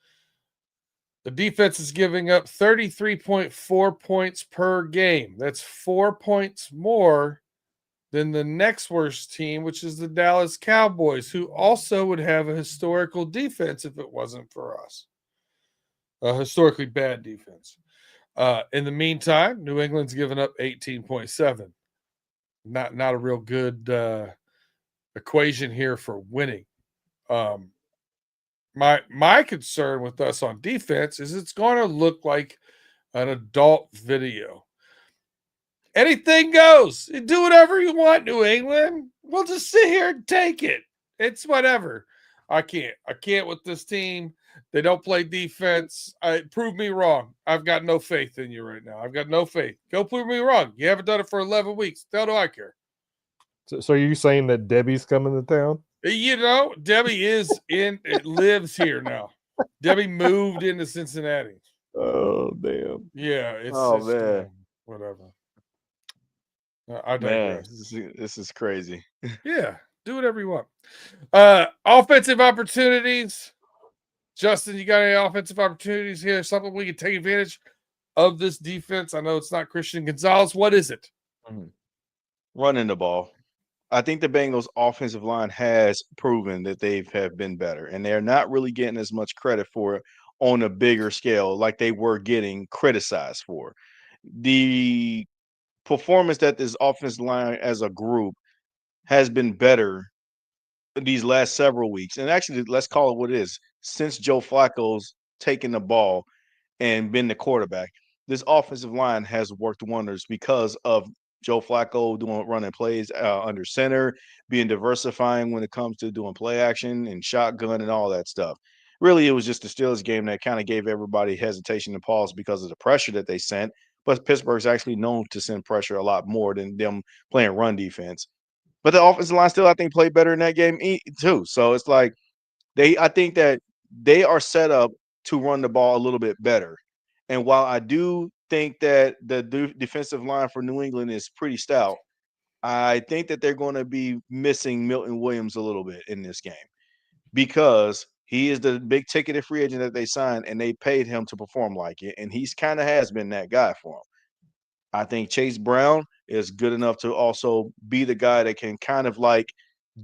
[SPEAKER 1] The defense is giving up 33.4 points per game. That's 4 points more than the next worst team, which is the Dallas Cowboys, who also would have a historical defense if it wasn't for us. A historically bad defense. In the meantime, New England's given up 18.7. Not a real good equation here for winning. My concern with us on defense is it's going to look like an adult video. Anything goes. You do whatever you want, New England. We'll just sit here and take it. It's whatever. I can't with this team. They don't play defense. Prove me wrong. I've got no faith in you right now. I've got no faith. Go prove me wrong. You haven't done it for 11 weeks. How do I care?
[SPEAKER 2] So are you saying that Debbie's coming to town?
[SPEAKER 1] You know, Debbie lives here now. Debbie moved into Cincinnati.
[SPEAKER 2] Oh, damn.
[SPEAKER 1] Yeah. It's
[SPEAKER 3] man.
[SPEAKER 1] Whatever. I digress.
[SPEAKER 3] Man, this is crazy.
[SPEAKER 1] Yeah. Do whatever you want. Offensive opportunities. Justin, you got any offensive opportunities here? Something we can take advantage of this defense? I know it's not Christian Gonzalez. What is it?
[SPEAKER 3] Running the ball. I think the Bengals offensive line has proven that they have been better, and they're not really getting as much credit for it on a bigger scale like they were getting criticized for. The performance that this offensive line as a group has been better these last several weeks. And actually, let's call it what it is. Since Joe Flacco's taken the ball and been the quarterback, this offensive line has worked wonders because of Joe Flacco running plays under center, being diversifying when it comes to doing play action and shotgun and all that stuff. Really, it was just the Steelers game that kind of gave everybody hesitation and pause because of the pressure that they sent. But Pittsburgh's actually known to send pressure a lot more than them playing run defense. But the offensive line still, I think, played better in that game too. So it's like I think that they are set up to run the ball a little bit better. And while I do think that the defensive line for New England is pretty stout, I think that they're going to be missing Milton Williams a little bit in this game because he is the big ticketed free agent that they signed, and they paid him to perform like it. And he's kind of has been that guy for them. I think Chase Brown is good enough to also be the guy that can kind of like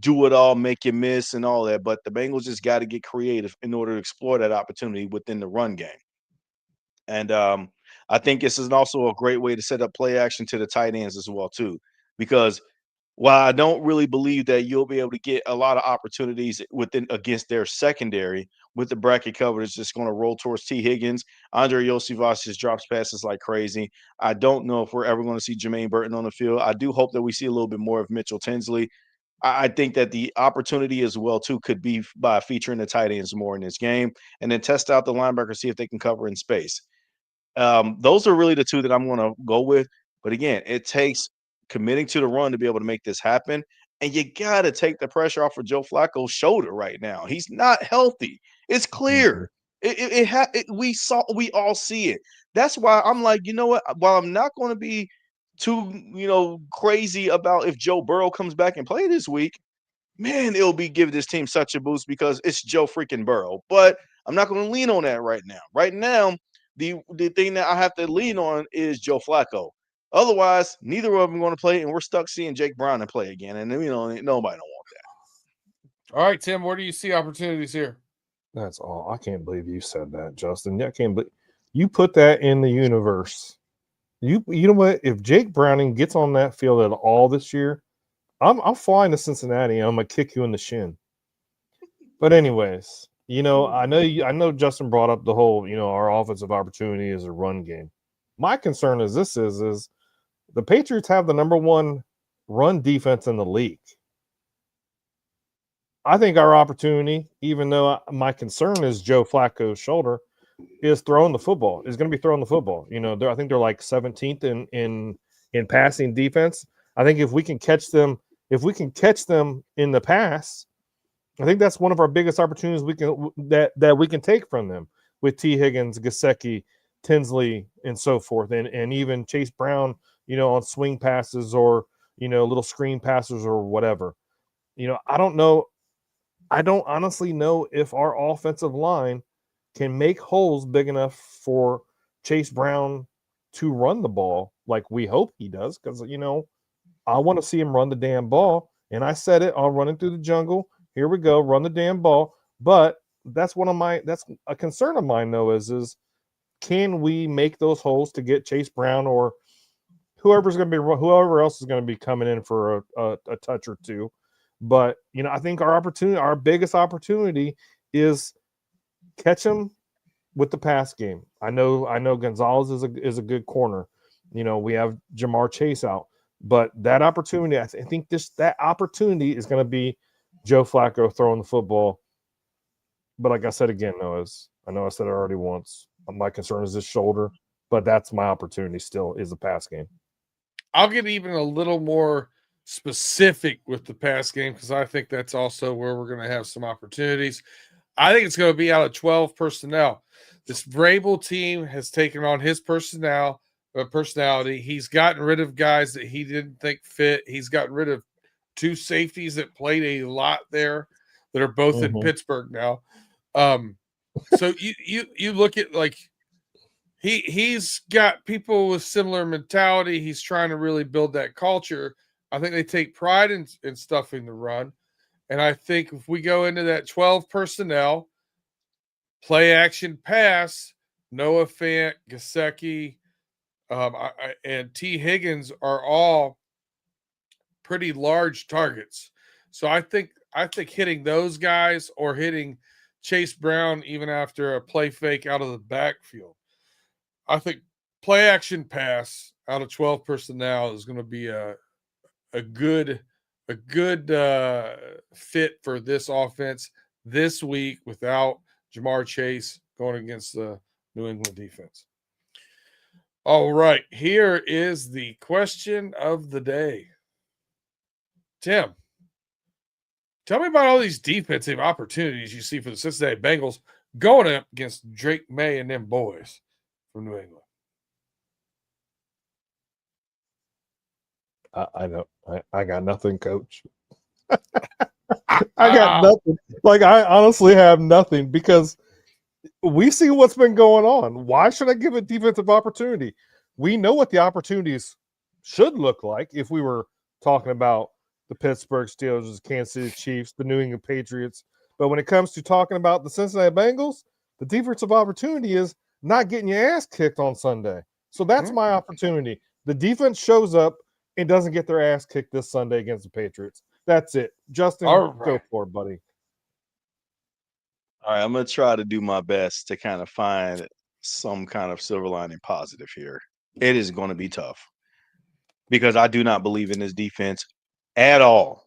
[SPEAKER 3] do it all, make you miss and all that. But the Bengals just got to get creative in order to explore that opportunity within the run game. And I think this is also a great way to set up play action to the tight ends as well, too, because while I don't really believe that you'll be able to get a lot of opportunities within against their secondary with the bracket coverage just going to roll towards T. Higgins. Andre Iosivas just drops passes like crazy. I don't know if we're ever going to see Jermaine Burton on the field. I do hope that we see a little bit more of Mitchell Tinsley. I think that the opportunity as well, too, could be by featuring the tight ends more in this game and then test out the linebackers, see if they can cover in space. Those are really the two that I'm going to go with. But again, it takes committing to the run to be able to make this happen. And you got to take the pressure off of Joe Flacco's shoulder right now. He's not healthy. It's clear. We all see it. That's why I'm like, you know what? While I'm not going to be too, crazy about if Joe Burrow comes back and play this week, man, it'll be giving this team such a boost because it's Joe freaking Burrow. But I'm not going to lean on that right now. Right now, the thing that I have to lean on is Joe Flacco. Otherwise, neither of them are going to play, and we're stuck seeing Jake Brown to play again. And nobody don't want that.
[SPEAKER 1] All right, Tim, where do you see opportunities here?
[SPEAKER 2] That's all. I can't believe you said that, Justin. I can't believe you put that in the universe. You know what? If Jake Browning gets on that field at all this year, I'm flying to Cincinnati and I'm gonna kick you in the shin. But anyways, I know Justin brought up the whole, our offensive opportunity is a run game. My concern is the Patriots have the number one run defense in the league. I think our opportunity, even though my concern is Joe Flacco's shoulder, is throwing the football. Is going to be throwing the football. I think they're like 17th in passing defense. I think if we can catch them in the pass, I think that's one of our biggest opportunities that we can take from them with T. Higgins, Gesicki, Tinsley, and so forth, and even Chase Brown, on swing passes or little screen passes or whatever. I don't know. I don't honestly know if our offensive line can make holes big enough for Chase Brown to run the ball like we hope he does, because I want to see him run the damn ball. And I said it on Running Through the Jungle. Here we go, run the damn ball. But that's a concern of mine, though, is can we make those holes to get Chase Brown or whoever else is going to be coming in for a touch or two. But I think our biggest opportunity is catch him with the pass game. I know Gonzalez is a good corner. We have Jamar Chase out, but that opportunity, I think that opportunity is going to be Joe Flacco throwing the football. But like I said again, I know I said it already once. My concern is his shoulder, but that's my opportunity still is the pass game.
[SPEAKER 1] I'll get even a little more specific with the pass game because I think that's also where we're going to have some opportunities. I think it's going to be out of 12 personnel. This Vrabel team has taken on his personality. He's gotten rid of guys that he didn't think fit. He's gotten rid of two safeties that played a lot there that are both in Pittsburgh now. So you look at like he's got people with similar mentality. He's trying to really build that culture. I think they take pride in stuffing the run. And I think if we go into that 12 personnel, play action pass, Noah Fant, Gesicki, and T. Higgins are all pretty large targets. So I think hitting those guys or hitting Chase Brown even after a play fake out of the backfield, I think play action pass out of 12 personnel is going to be a good fit for this offense this week without Jamar Chase going against the New England defense. All right, here is the question of the day. Tim, tell me about all these defensive opportunities you see for the Cincinnati Bengals going up against Drake May and them boys from New England.
[SPEAKER 2] I know. I got nothing, Coach. I got nothing. Like, I honestly have nothing because we see what's been going on. Why should I give a defensive opportunity? we know what the opportunities should look like if we were talking about the Pittsburgh Steelers, the Kansas City Chiefs, the New England Patriots. But when it comes to talking about the Cincinnati Bengals, the defensive opportunity is not getting your ass kicked on Sunday. So that's my opportunity. The defense shows up and doesn't get their ass kicked this Sunday against the Patriots. That's it. Justin, go for it, buddy.
[SPEAKER 3] All right, I'm going to try to do my best to kind of find some kind of silver lining positive here. It is going to be tough because I do not believe in this defense at all.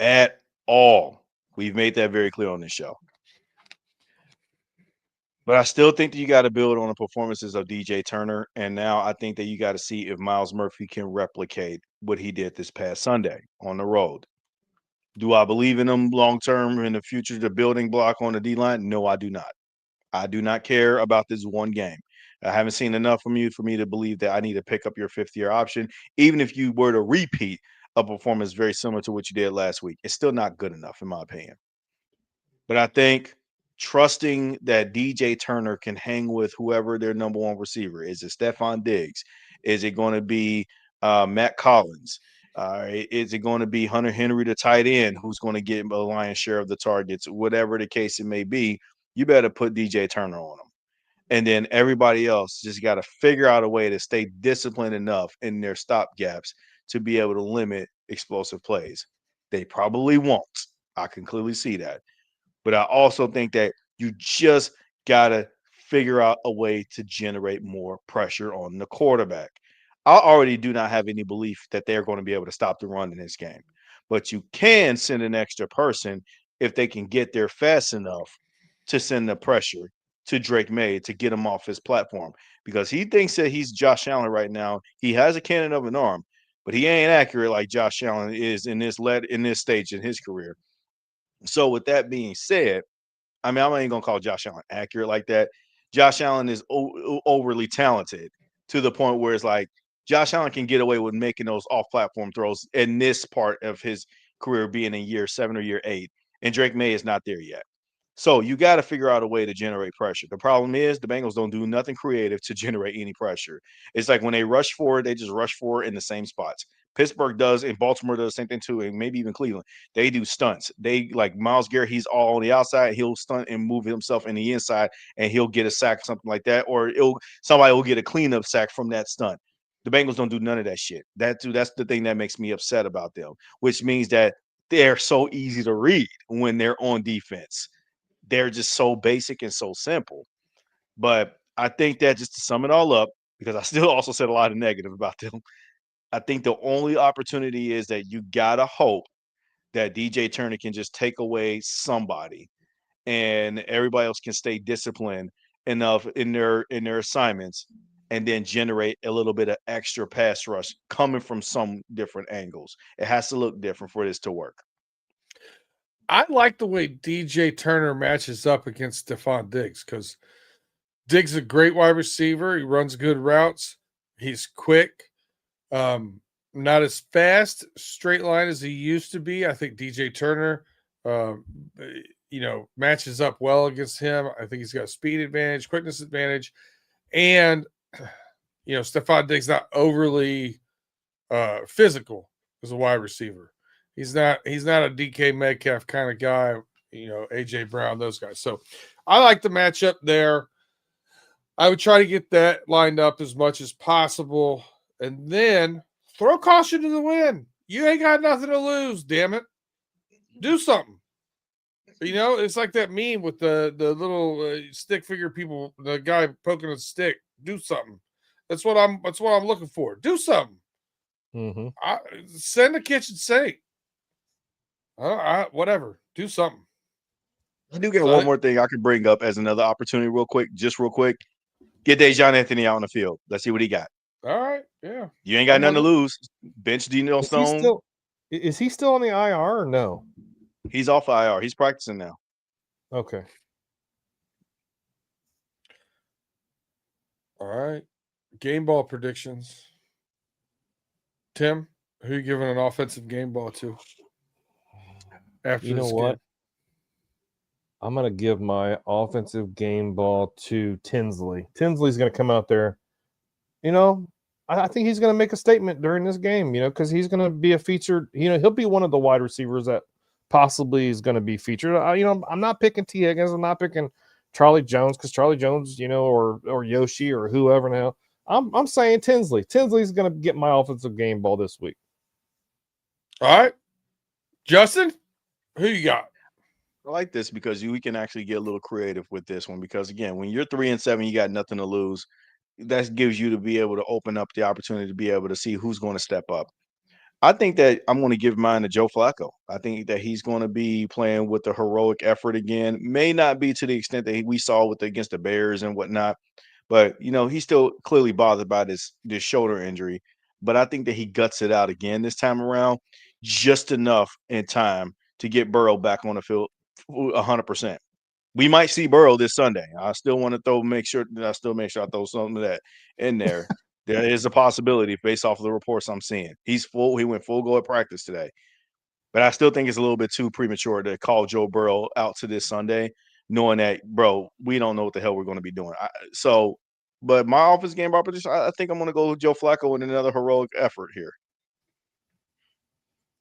[SPEAKER 3] At all. We've made that very clear on this show. But I still think that you got to build on the performances of DJ Turner. And now I think that you got to see if Myles Murphy can replicate what he did this past Sunday on the road. Do I believe in him long-term in the future, the building block on the D-line? No, I do not. I do not care about this one game. I haven't seen enough from you for me to believe that I need to pick up your fifth-year option. Even if you were to repeat a performance very similar to what you did last week, it's still not good enough, in my opinion. But I think trusting that DJ Turner can hang with whoever their number one receiver is. It Stephon Diggs? Is it going to be Matt Collins? Is it going to be Hunter Henry, the tight end, who's going to get a lion's share of the targets? Whatever the case it may be, you better put DJ Turner on him. And then everybody else just got to figure out a way to stay disciplined enough in their stop gaps to be able to limit explosive plays. They probably won't. I can clearly see that. But I also think that you just got to figure out a way to generate more pressure on the quarterback. I already do not have any belief that they're going to be able to stop the run in this game. But you can send an extra person if they can get there fast enough to send the pressure to Drake May to get him off his platform. Because he thinks that he's Josh Allen right now. He has a cannon of an arm, but he ain't accurate like Josh Allen is in this stage in his career. So with that being said, I mean, I'm not even going to call Josh Allen accurate like that. Josh Allen is overly talented to the point where it's like Josh Allen can get away with making those off-platform throws in this part of his career, being in year 7 or year 8, and Drake May is not there yet. So you got to figure out a way to generate pressure. The problem is the Bengals don't do nothing creative to generate any pressure. It's like when they rush forward, they just rush forward in the same spots. Pittsburgh does, and Baltimore does the same thing too, and maybe even Cleveland. They do stunts. They like Myles Garrett, he's all on the outside. He'll stunt and move himself in the inside, and he'll get a sack, something like that, or somebody will get a cleanup sack from that stunt. The Bengals don't do none of that shit. That's the thing that makes me upset about them, which means that they're so easy to read when they're on defense. They're just so basic and so simple. But I think that just to sum it all up, because I still also said a lot of negative about them, I think the only opportunity is that you gotta hope that DJ Turner can just take away somebody and everybody else can stay disciplined enough in their assignments and then generate a little bit of extra pass rush coming from some different angles. It has to look different for this to work.
[SPEAKER 1] I like the way DJ Turner matches up against Stephon Diggs because Diggs is a great wide receiver. He runs good routes. He's quick. Not as fast straight line as he used to be. I think DJ Turner, matches up well against him. I think he's got a speed advantage, quickness advantage, and Stephon Diggs not overly physical as a wide receiver. He's not a DK Metcalf kind of guy, AJ Brown, those guys. So I like the matchup there. I would try to get that lined up as much as possible. And then throw caution to the wind. You ain't got nothing to lose, damn it. Do something. It's like that meme with the little stick figure people, the guy poking a stick. Do something. That's what I'm looking for. Do something.
[SPEAKER 2] Mm-hmm.
[SPEAKER 1] Send the kitchen sink. Whatever. Do something.
[SPEAKER 3] I do get one more thing I can bring up as another opportunity real quick. Get Dejon Anthony out on the field. Let's see what he got.
[SPEAKER 1] All right. Yeah.
[SPEAKER 3] You ain't got nothing to lose. Bench Dino Stone.
[SPEAKER 2] Is he still on the IR or no?
[SPEAKER 3] He's off IR. He's practicing now.
[SPEAKER 2] Okay.
[SPEAKER 1] All right. Game ball predictions. Tim, who you giving an offensive game ball to? After
[SPEAKER 2] you know what? I'm going to give my offensive game ball to Tinsley. Tinsley's going to come out there. I think he's going to make a statement during this game, because he's going to be a featured. He'll be one of the wide receivers that possibly is going to be featured. I'm not picking T. Higgins. I'm not picking Charlie Jones because Charlie Jones, or Yoshi or whoever now. I'm saying Tinsley. Tinsley's going to get my offensive game ball this week.
[SPEAKER 1] All right, Justin, who you got?
[SPEAKER 3] I like this because we can actually get a little creative with this one because, again, when you're 3-7, you got nothing to lose. That gives you to be able to open up the opportunity to be able to see who's going to step up. I think that I'm going to give mine to Joe Flacco. I think that he's going to be playing with the heroic effort again. May not be to the extent that we saw against the Bears and whatnot, but, he's still clearly bothered by this shoulder injury. But I think that he guts it out again this time around, just enough in time to get Burrow back on the field 100%. We might see Burrow this Sunday. I still want to make sure I throw something of that in there. There is a possibility based off of the reports I'm seeing. He's full. He went full go at practice today. But I still think it's a little bit too premature to call Joe Burrow out to this Sunday, knowing that, bro, we don't know what the hell we're going to be doing. But my office game proposition, I think I'm going to go with Joe Flacco in another heroic effort here.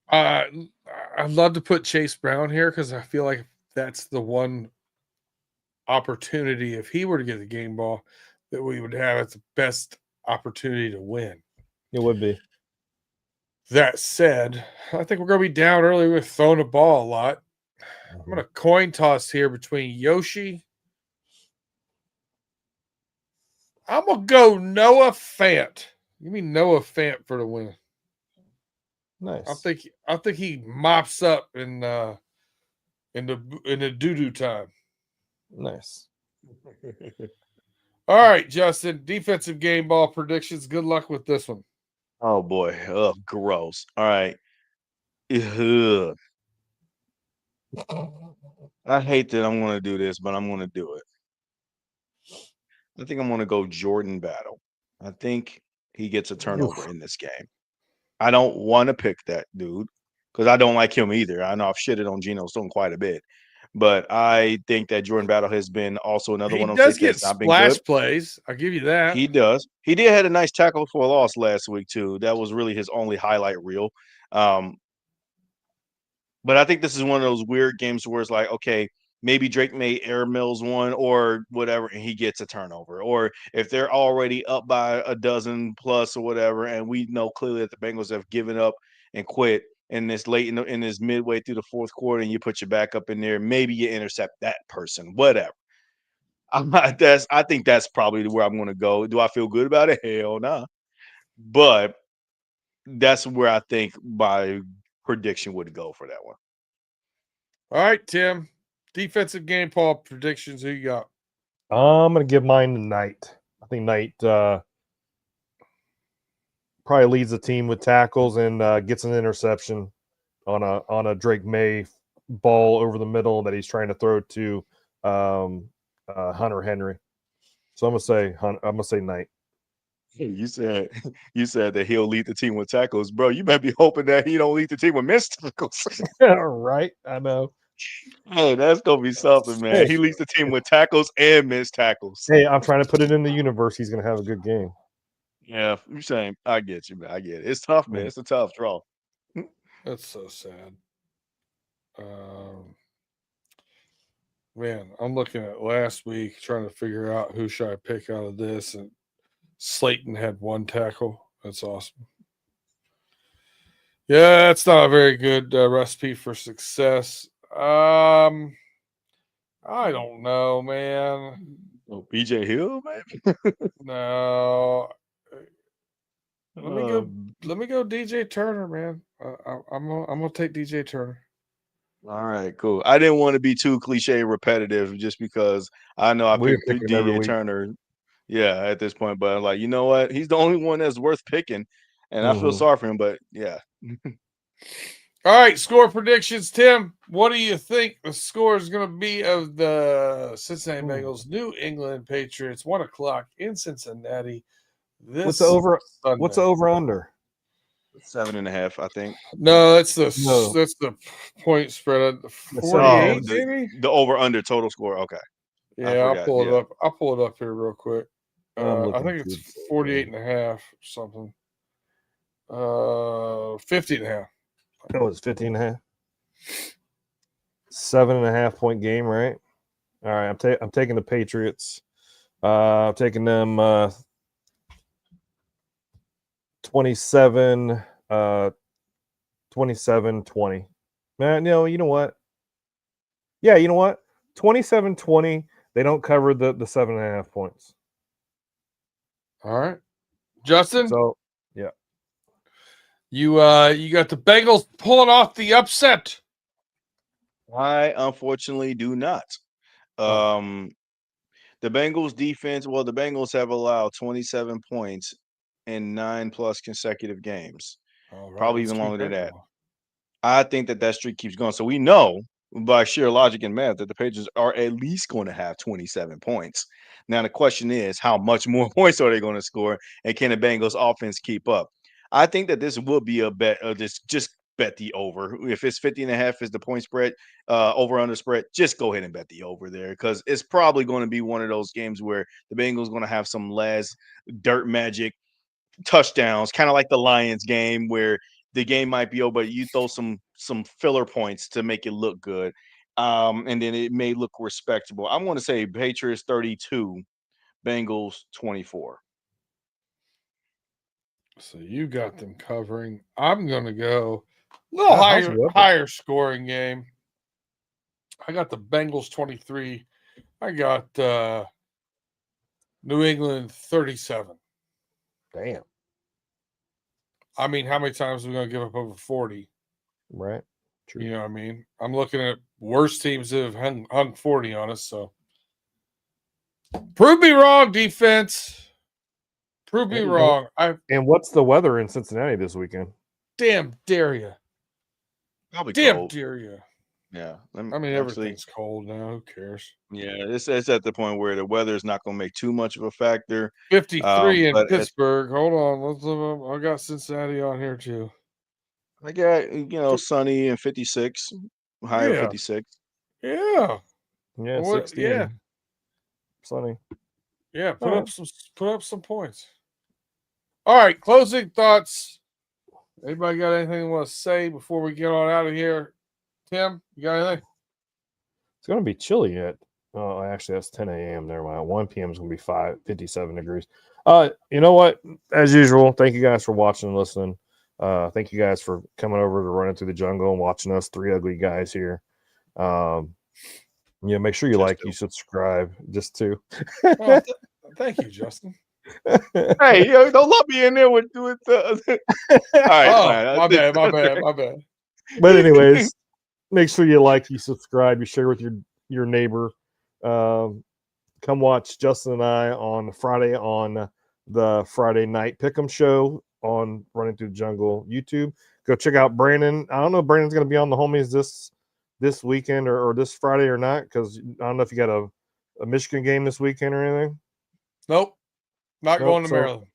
[SPEAKER 1] I'd love to put Chase Brown here because I feel like that's the one opportunity, if he were to get the game ball, that we would have at the best opportunity to win.
[SPEAKER 2] It would be.
[SPEAKER 1] That said, I think we're going to be down early with throwing the ball a lot. I'm going to coin toss here between Yoshi. I'm going to go Noah Fant. Give me Noah Fant for the win.
[SPEAKER 2] Nice.
[SPEAKER 1] I think he mops up in the doo-doo time.
[SPEAKER 2] Nice.
[SPEAKER 1] All right, Justin. Defensive game ball predictions. Good luck with this one.
[SPEAKER 3] Oh boy. Oh, gross. All right. Ugh. I hate that I'm going to do this, but I'm going to do it. I think I'm going to go Jordan Battle. I think he gets a turnover in this game. I don't want to pick that dude because I don't like him either. I know I've shitted on Geno Stone quite a bit, but I think that Jordan Battle has been also another one of those
[SPEAKER 1] things that's not been good. He does get splash plays. I'll give you that.
[SPEAKER 3] He does. He did have a nice tackle for a loss last week too. That was really his only highlight reel. But I think this is one of those weird games where it's like, okay, maybe Drake may air Mills one or whatever, and he gets a turnover. Or if they're already up by a dozen plus or whatever, and we know clearly that the Bengals have given up and quit in this late in this midway through the fourth quarter, and you put your back up in there, maybe you intercept that person, whatever. I think that's probably where I'm going to go. Do I feel good about it? Hell no. Nah. But that's where I think my prediction would go for that one.
[SPEAKER 1] All right, Tim. Defensive game ball predictions. Who you got?
[SPEAKER 2] I'm going to give mine to Knight. I think Knight probably leads the team with tackles and gets an interception on a Drake May ball over the middle that he's trying to throw to Hunter Henry. So I'm gonna say Knight.
[SPEAKER 3] You said that he'll lead the team with tackles, bro. You better be hoping that he don't lead the team with missed tackles.
[SPEAKER 2] Right, I know.
[SPEAKER 3] Hey, that's gonna be something, man. Hey. He leads the team with tackles and missed tackles.
[SPEAKER 2] Hey, I'm trying to put it in the universe. He's gonna have a good game.
[SPEAKER 3] Yeah, you're saying I get you, man. I get it. It's tough, man. It's a tough draw.
[SPEAKER 1] That's so sad. Man, I'm looking at last week trying to figure out who should I pick out of this, and Slayton had one tackle. That's awesome. Yeah, that's not a very good recipe for success. I don't know, man.
[SPEAKER 3] Oh, BJ Hill, man.
[SPEAKER 1] No. Let me go DJ Turner, man. I'm gonna take DJ Turner.
[SPEAKER 3] All right, cool. I didn't want to be too cliche repetitive just because I know I picked DJ Turner. Yeah, at this point, but I'm like, you know what? He's the only one that's worth picking, and I feel sorry for him. But yeah.
[SPEAKER 1] All right, score predictions, Tim. What do you think the score is going to be of the Cincinnati Bengals, New England Patriots, 1:00 in Cincinnati?
[SPEAKER 2] What's the over under?
[SPEAKER 3] 7.5, I think.
[SPEAKER 1] No, that's the point spread. 48, maybe?
[SPEAKER 3] The over under total score. Okay.
[SPEAKER 1] Yeah, I'll pull it up. I'll pull it up here real quick. I think it's 48.5 or something. 50.5.
[SPEAKER 2] Oh, it's 15.5. 7.5 point game, right? All right, I'm taking the Patriots. I'm taking them 27 27-20. Man, no, you know what? Yeah, you know what? 27-20. They don't cover the 7.5 points.
[SPEAKER 1] All right. Justin?
[SPEAKER 2] So, yeah.
[SPEAKER 1] You got the Bengals pulling off the upset.
[SPEAKER 3] I unfortunately do not. The Bengals defense, well, the Bengals have allowed 27 points in 9+ consecutive games.
[SPEAKER 1] Right,
[SPEAKER 3] probably even longer than that. I think that streak keeps going. So we know by sheer logic and math that the Patriots are at least going to have 27 points. Now, the question is, how much more points are they going to score? And can the Bengals offense keep up? I think that this will be a bet of this. Just bet the over. If it's 50.5 is the point spread, over under spread, just go ahead and bet the over there, because it's probably going to be one of those games where the Bengals going to have some last dirt magic touchdowns, kind of like the Lions game where the game might be over, but you throw some filler points to make it look good. And then it may look respectable. I'm going to say Patriots 32, Bengals 24.
[SPEAKER 1] So you got them covering. I'm going to go a little higher scoring game. I got the Bengals 23. I got New England 37.
[SPEAKER 2] Damn.
[SPEAKER 1] I mean, how many times are we going to give up over 40?
[SPEAKER 2] Right. True.
[SPEAKER 1] You know what I mean? I'm looking at worse teams that have hung 40 on us. So prove me wrong, defense. Prove me wrong.
[SPEAKER 2] And what's the weather in Cincinnati this weekend?
[SPEAKER 1] Damn dare you.
[SPEAKER 3] Probably
[SPEAKER 1] damn
[SPEAKER 3] cold.
[SPEAKER 1] dare you.
[SPEAKER 3] Yeah.
[SPEAKER 1] I mean, everything's cold now. Who cares?
[SPEAKER 3] Yeah, it's at the point where the weather is not going to make too much of a factor.
[SPEAKER 1] 53 in Pittsburgh. Hold on. I got Cincinnati on here too.
[SPEAKER 3] I got, sunny and 56, high of 56.
[SPEAKER 1] Yeah.
[SPEAKER 2] Yeah, 60.
[SPEAKER 1] Yeah.
[SPEAKER 2] Sunny.
[SPEAKER 1] Yeah, put up some points. All right, closing thoughts. Anybody got anything they want to say before we get on out of here? Tim, you got anything?
[SPEAKER 2] It's going to be chilly yet. Oh, actually, that's 10 a.m. Never mind. 1 p.m. is going to be 57 degrees. You know what? As usual, thank you guys for watching and listening. Thank you guys for coming over to Running Through the Jungle and watching us three ugly guys here. Make sure you subscribe. Just to.
[SPEAKER 1] Well, thank you, Justin.
[SPEAKER 3] Hey, don't let me in there with the. All right,
[SPEAKER 1] my bad.
[SPEAKER 2] But anyways, make sure you subscribe, you share with your neighbor. Come watch Justin and I on Friday on the Friday Night Pick'em Show on Running Through the Jungle YouTube. Go check out Brandon. I don't know if Brandon's going to be on the homies this weekend or this Friday or not, because I don't know if you got a Michigan game this weekend or anything.
[SPEAKER 1] Nope. Not going to Maryland.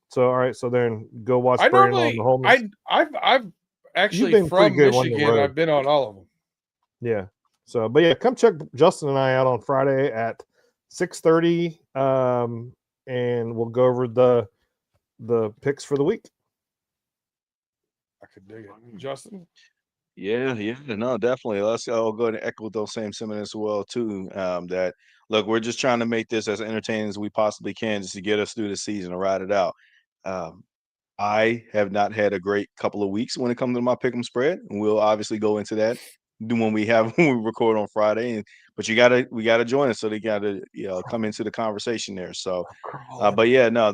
[SPEAKER 2] So all right, so then go watch Brandon on the homies.
[SPEAKER 1] I've actually from Michigan. I've been on all of them.
[SPEAKER 2] Yeah. So, but yeah, come check Justin and I out on Friday at 6:30, and we'll go over the picks for the week.
[SPEAKER 1] I could dig it, Justin.
[SPEAKER 3] Yeah, no, definitely. Let's go ahead and echo those same sentiments as well too. That look, we're just trying to make this as entertaining as we possibly can, just to get us through the season and ride it out. I have not had a great couple of weeks when it comes to my pick'em spread, and we'll obviously go into that when we record on Friday. But we gotta join us, so they gotta come into the conversation there. So, but yeah, no,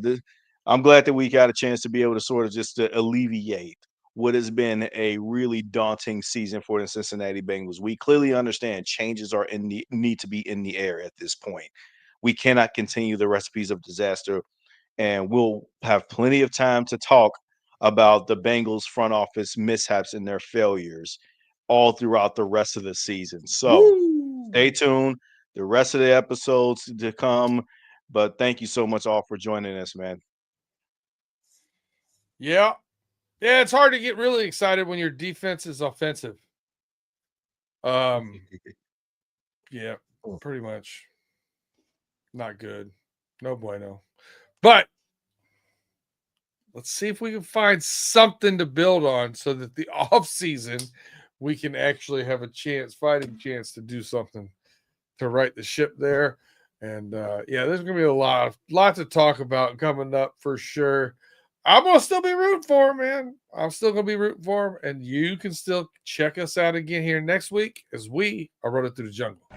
[SPEAKER 3] I'm glad that we got a chance to be able to sort of just to alleviate what has been a really daunting season for the Cincinnati Bengals. We clearly understand changes are need to be in the air at this point. We cannot continue the recipes of disaster, and we'll have plenty of time to talk about the Bengals front office mishaps and their failures all throughout the rest of the season. So stay tuned. The rest of the episodes to come. But thank you so much all for joining us, man.
[SPEAKER 1] Yeah. Yeah, it's hard to get really excited when your defense is offensive. Yeah, pretty much. Not good. No bueno. But let's see if we can find something to build on so that the off season we can actually have a fighting chance to do something to right the ship there. And there's gonna be a lot to talk about coming up for sure. I'm gonna still be rooting for him, man. I'm still gonna be rooting for him, and you can still check us out again here next week as we are running through the jungle.